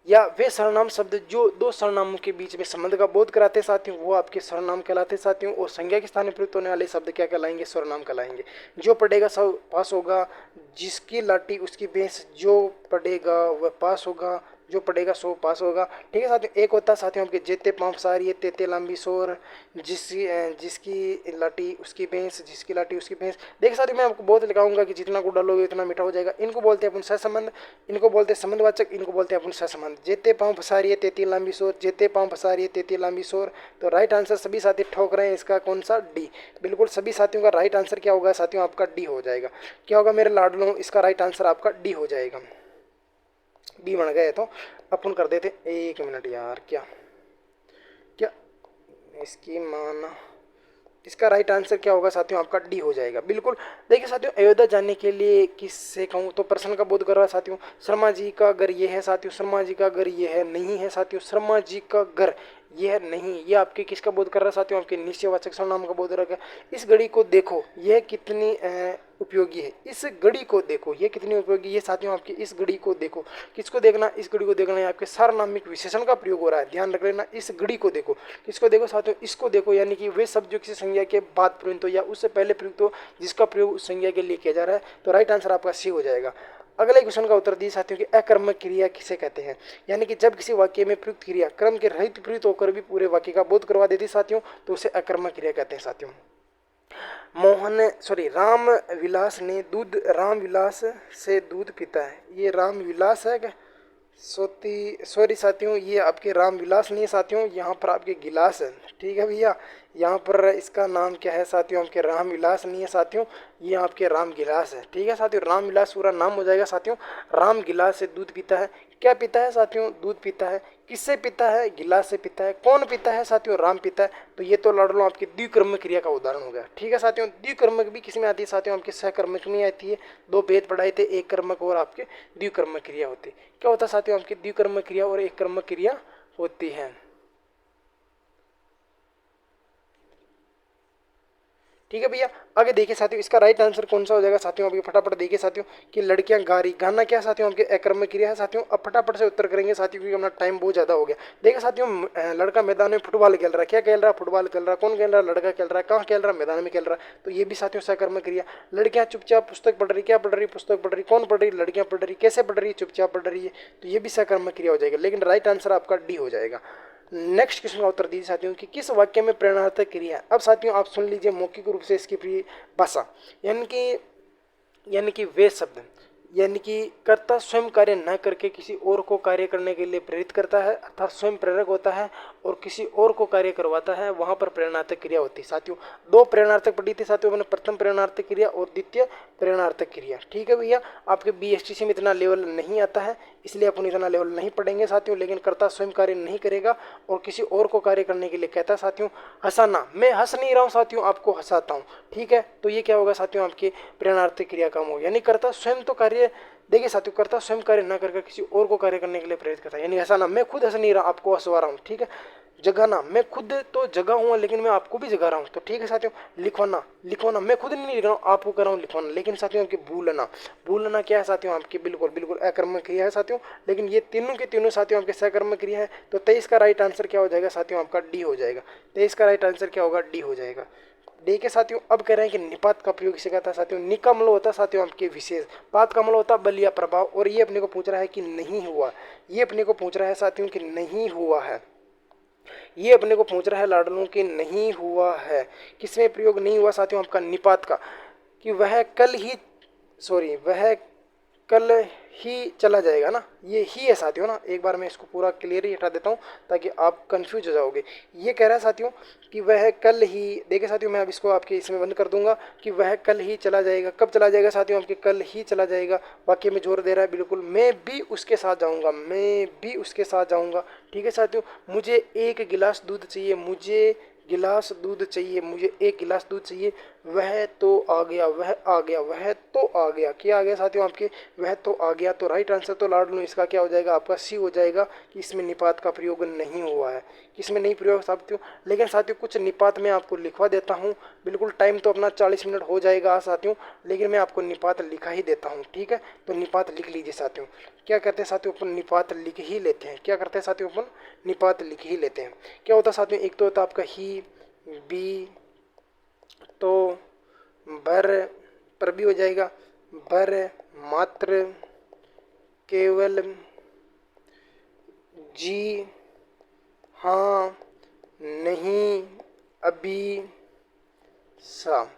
A: या वे सर्वनाम शब्द जो दो सर्वनामों के बीच में संबंध का बोध कराते हैं साथियों, वो आपके सर्वनाम कहलाते हैं साथियों। और संज्ञा के स्थान में प्रयुक्त होने वाले शब्द क्या कहलाएंगे? सर्वनाम कहलाएंगे। जो पढ़ेगा सब पास होगा, जिसकी लाठी उसकी भैंस, जो पढ़ेगा वह पास होगा, जो पढ़ेगा सो पास होगा। ठीक है साथियों। एक होता है साथियों आपके जेते पाँव पसारिए तेते लंबी सोर, जिसकी लाठी उसकी भैंस, जिसकी लाठी उसकी भैंस। देखिए साथियों मैं आपको बहुत लिखाऊंगा कि जितना गुड़ डालोगे उतना मीठा हो जाएगा। इनको बोलते हैं अपन सहसंबंध, इनको बोलते हैं संबंधवाचक, इनको बोलते हैं अपन सहसंबंध। जेते पाँव पसारिए तेती लंबी सोर, जेते पाँव पसारिए तेती लंबी सोर। तो राइट आंसर सभी साथी ठोक रहे हैं इसका कौन सा? डी। बिल्कुल सभी साथियों का राइट आंसर क्या होगा साथियों? आपका डी हो जाएगा। क्या होगा मेरे लाडलों? इसका राइट आंसर आपका डी हो जाएगा। डी बन गए तो अपन कर देते। एक मिनट यार, क्या क्या इसकी माना, इसका राइट आंसर क्या होगा साथियों? आपका डी हो जाएगा। बिल्कुल। देखिए साथियों अयोध्या जाने के लिए किससे कहूँ? तो प्रश्न का बोध कर रहा है साथियों। शर्मा जी का घर ये है साथियों, शर्मा जी का घर ये है नहीं है साथियों, शर्मा जी का घर ये है नहीं, ये आपके किसका बोध कर रहा है साथियों? आपके निश्चयवाचक सर्वनाम का बोध रहा है। इस घड़ी को देखो यह कितनी उपयोगी है, इस घड़ी को देखो ये कितनी उपयोगी है साथियों। आपकी इस घड़ी को देखो, किसको देखना? इस घड़ी को देखना है। आपके सार्वनामिक विशेषण का प्रयोग हो रहा है, ध्यान रख लेना। इस घड़ी को देखो, किसको देखो साथियों? इसको देखो, यानी कि वे शब्द जो किसी संज्ञा के बाद प्रयुक्त हो या उससे पहले प्रयुक्त हो, जिसका प्रयोग उस संज्ञा के लिए किया जा रहा है। तो राइट आंसर आपका सी हो जाएगा। अगले क्वेश्चन का उत्तर दिए साथियों कि अकर्मक क्रिया किसे कहते हैं? यानी कि जब किसी वाक्य में प्रयुक्त क्रिया क्रम के रहित प्रयुक्त होकर भी पूरे वाक्य का बोध करवा देती साथियों, तो उसे अकर्मक क्रिया कहते हैं साथियों। राम विलास ने दूध, राम विलास से दूध पीता है। ये राम विलास है क्या? सॉरी साथियों, ये आपके राम विलास नहीं है साथियों, यहाँ पर आपके गिलास है। ठीक है भैया, यहाँ पर इसका नाम क्या है साथियों? आपके राम विलास नहीं है साथियों, ये आपके राम गिलास है। ठीक है साथियों, राम विलास पूरा नाम हो जाएगा साथियों। राम गिलास से दूध पीता है। क्या पीता है साथियों? दूध पीता है। किससे पीता है? गिलास से पीता है। कौन पीता है साथियों? राम पीता है। तो ये तो लाडलो आपकी द्विकर्मक क्रिया का उदाहरण हो गया। ठीक है साथियों, द्विकर्मक भी किस में आती है साथियों? आपके सहकर्मक में आती है। दो भेद पढ़ाए थे, एक कर्मक और आपके द्विकर्मक क्रिया होती है। क्या होता है साथियों? आपकी द्विकर्मक क्रिया और एक कर्मक क्रिया होती है। ठीक है भैया, आगे देखिए साथियों इसका राइट आंसर कौन सा हो जाएगा साथियों? अभी फटाफट देखिए साथियों कि लड़कियां गा रही, गाना क्या साथियों? आपके अकर्मक क्रिया है साथियों। अब फटाफट से उत्तर करेंगे साथियों क्योंकि अपना टाइम बहुत ज्यादा हो गया। देखिए साथियों लड़का मैदान में फुटबॉल खेल रहा है। क्या खेल रहा है? फुटबॉल खेल रहा है। कौन खेल रहा है? लड़का खेल रहा है। कहाँ खेल रहा है? मैदान में खेल रहा है। तो ये भी साथियों सकर्मक क्रिया। लड़कियां चुपचाप पुस्तक पढ़ रही। क्या पढ़ रही? पुस्तक पढ़ रही। कौन पढ़ रही? लड़कियां पढ़ रही। कैसे पढ़ रही है? चुपचाप पढ़ रही है। तो ये भी सकर्मक क्रिया हो जाएगा, लेकिन राइट आंसर आपका डी हो जाएगा। नेक्स्ट क्वेश्चन का उत्तर दीजिए साथियों कि किस वाक्य में प्रेरणार्थक क्रिया? अब साथियों आप सुन लीजिए मौखिक रूप से इसकी भाषा, यानी कि वे शब्द, यानी कि कर्ता स्वयं कार्य न करके किसी और को कार्य करने के लिए प्रेरित करता है, अर्थात स्वयं प्रेरक होता है और किसी और को कार्य करवाता है, वहां पर प्रेरणार्थक क्रिया होती है साथियों। दो प्रेरणार्थक पढ़ी थी साथियों मैंने, प्रथम प्रेरणार्थक क्रिया और द्वितीय प्रेरणार्थक क्रिया। ठीक है भैया, आपके बीएसटीसी में इतना लेवल नहीं आता है इसलिए अपन इतना लेवल नहीं पढ़ेंगे साथियों। लेकिन कर्ता स्वयं कार्य नहीं करेगा और किसी और को कार्य करने के लिए कहता है साथियों। हंसाना, मैं हंस नहीं रहा हूँ साथियों, आपको हंसाता हूँ। ठीक है, तो ये क्या होगा साथियों? आपके प्रेरणार्थक क्रिया का होगा, यानी कर्ता स्वयं तो कार्य, देखिए साथियों कर्ता स्वयं कार्य न करके किसी और को कार्य करने के लिए प्रेरित करता है। यानी हंसाना, मैं खुद हंस नहीं रहा, आपको हंसवा रहा हूँ। ठीक है, जगाना, मैं खुद तो जगा हुआ लेकिन मैं आपको भी जगा रहा हूँ। तो ठीक है साथियों, लिखवाना, मैं खुद नहीं लिख रहा हूँ, आपको कर रहा हूँ लिखवाना। लेकिन साथियों आपकी भूलना क्या है साथियों? आपकी बिल्कुल अकर्मक क्रिया है साथियों। लेकिन ये तीनों के तीनों साथियों आपके सकर्मक क्रिया है। तो 23 का राइट आंसर क्या हो जाएगा साथियों? आपका डी हो जाएगा। 23 का राइट आंसर क्या होगा? डी हो जाएगा। देखिए साथियों अब कह रहे हैं कि निपात का प्रयोग किसे कहता है साथियों? नि का मतलब होता है साथियों आपके विशेष, पात का मतलब होता है बल या प्रभाव। और ये अपने को पूछ रहा है कि नहीं हुआ, ये अपने को पूछ रहा है साथियों कि नहीं हुआ है, ये अपने को पूछ रहा है लाडलों कि नहीं हुआ है। किसमें प्रयोग नहीं हुआ साथियों? आपका निपात का, कि वह कल ही चला जाएगा ना, ये ही है साथियों ना। एक बार मैं इसको पूरा क्लियर ही हटा देता हूँ ताकि आप कंफ्यूज हो जाओगे। ये कह रहा है साथियों कि वह कल ही, देखिए साथियों मैं अब इसको आपके इसमें बंद कर दूंगा कि वह कल ही चला जाएगा। कब चला जाएगा साथियों? आपके कल ही चला जाएगा। वाक्य में जोर दे रहा है बिल्कुल, मैं भी उसके साथ जाऊँगा, मैं भी उसके साथ जाऊँगा। ठीक है साथियों, मुझे एक गिलास दूध चाहिए, मुझे गिलास दूध चाहिए, मुझे एक गिलास दूध चाहिए। वह तो आ गया, वह आ गया, वह तो आ गया। क्या आ गया साथियों आपके? वह तो आ गया। तो राइट आंसर तो लाडलू इसका क्या हो जाएगा आपका? सी हो जाएगा कि इसमें निपात का प्रयोग नहीं हुआ है। किसमें नहीं प्रयोग साथियों? लेकिन साथियों कुछ निपात मैं आपको लिखवा देता हूँ। बिल्कुल टाइम तो अपना 40 मिनट हो जाएगा साथियों, लेकिन मैं आपको निपात लिखा ही देता हूँ, ठीक है? तो निपात लिख लीजिए साथियों। क्या करते हैं साथियों? अपन निपात लिख ही लेते हैं। क्या करते हैं साथियों? अपन निपात लिख ही लेते हैं। क्या होता है साथियों? एक तो होता है आपका ही, बी, तो, बर, पर भी हो जाएगा, बर, मात्र, केवल, जी, हाँ, नहीं, अभी, सा।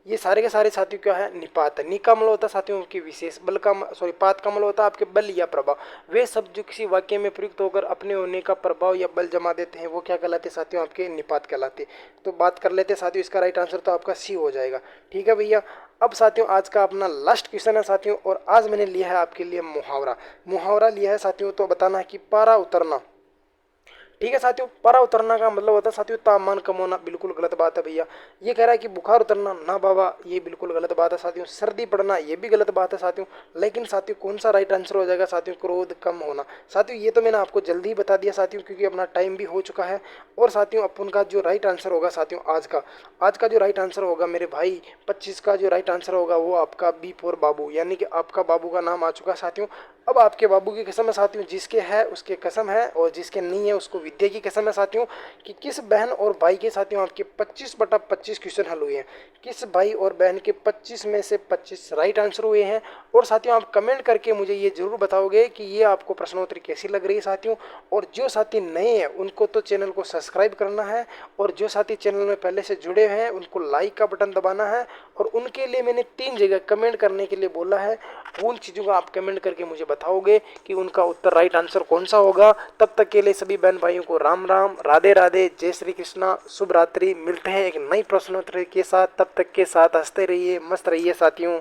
A: ये सारे के सारे साथियों क्या है? निपात है। नि का मतलब होता है साथियों की विशेष, बल का सॉरी पात का मतलब होता है आपके बल या प्रभाव। वे शब्द जो किसी वाक्य में प्रयुक्त होकर अपने होने का प्रभाव या बल जमा देते हैं वो क्या कहलाते हैं साथियों? आपके निपात कहलाते हैं। तो बात कर लेते हैं साथियों, इसका राइट आंसर तो आपका सी हो जाएगा। ठीक है भैया। अब साथियों आज का अपना लास्ट क्वेश्चन है साथियों, और आज मैंने लिया है आपके लिए मुहावरा। मुहावरा लिया है साथियों, तो बताना है कि पारा उतरना। ठीक है साथियों, पारा उतरना का मतलब होता है साथियों तापमान कम होना। बिल्कुल गलत बात है भैया। ये कह रहा है कि बुखार उतरना, ना बाबा ये बिल्कुल गलत बात है साथियों। सर्दी पड़ना, ये भी गलत बात है साथियों। लेकिन साथियों कौन सा राइट आंसर हो जाएगा साथियों? क्रोध कम होना। साथियों ये तो मैंने आपको जल्दी ही बता दिया साथियों, क्योंकि अपना टाइम भी हो चुका है। और साथियों अपन का जो राइट आंसर होगा साथियों आज का जो राइट आंसर होगा मेरे भाई 25 का जो राइट आंसर होगा वो आपका बी फॉर बाबू, यानी कि आपका बाबू का नाम आ चुका है साथियों। अब आपके बाबू की कसम है साथियों, जिसके है उसके कसम है, और जिसके नहीं है उसको विद्या की कसम है साथियों, कि किस बहन और भाई के साथियों आपके 25/25 क्वेश्चन हल हुए हैं। किस भाई और बहन के 25 में से 25 राइट आंसर हुए हैं। और साथियों आप कमेंट करके मुझे ये जरूर बताओगे कि ये आपको प्रश्नोत्तरी कैसी लग रही है साथियों। और जो साथी नए हैं उनको तो चैनल को सब्सक्राइब करना है, और जो साथी चैनल में पहले से जुड़े हैं उनको लाइक का बटन दबाना है। और उनके लिए मैंने 3 जगह कमेंट करने के लिए बोला है, उन चीज़ों को आप कमेंट करके मुझे बताओगे कि उनका उत्तर राइट आंसर कौन सा होगा। तब तक के लिए सभी बहन भाइयों को राम राम, राधे राधे, जय श्री कृष्णा, शुभ रात्रि। मिलते हैं एक नई प्रश्नोत्तरी के साथ, तब तक के साथ हंसते रहिए, मस्त रहिए साथियों।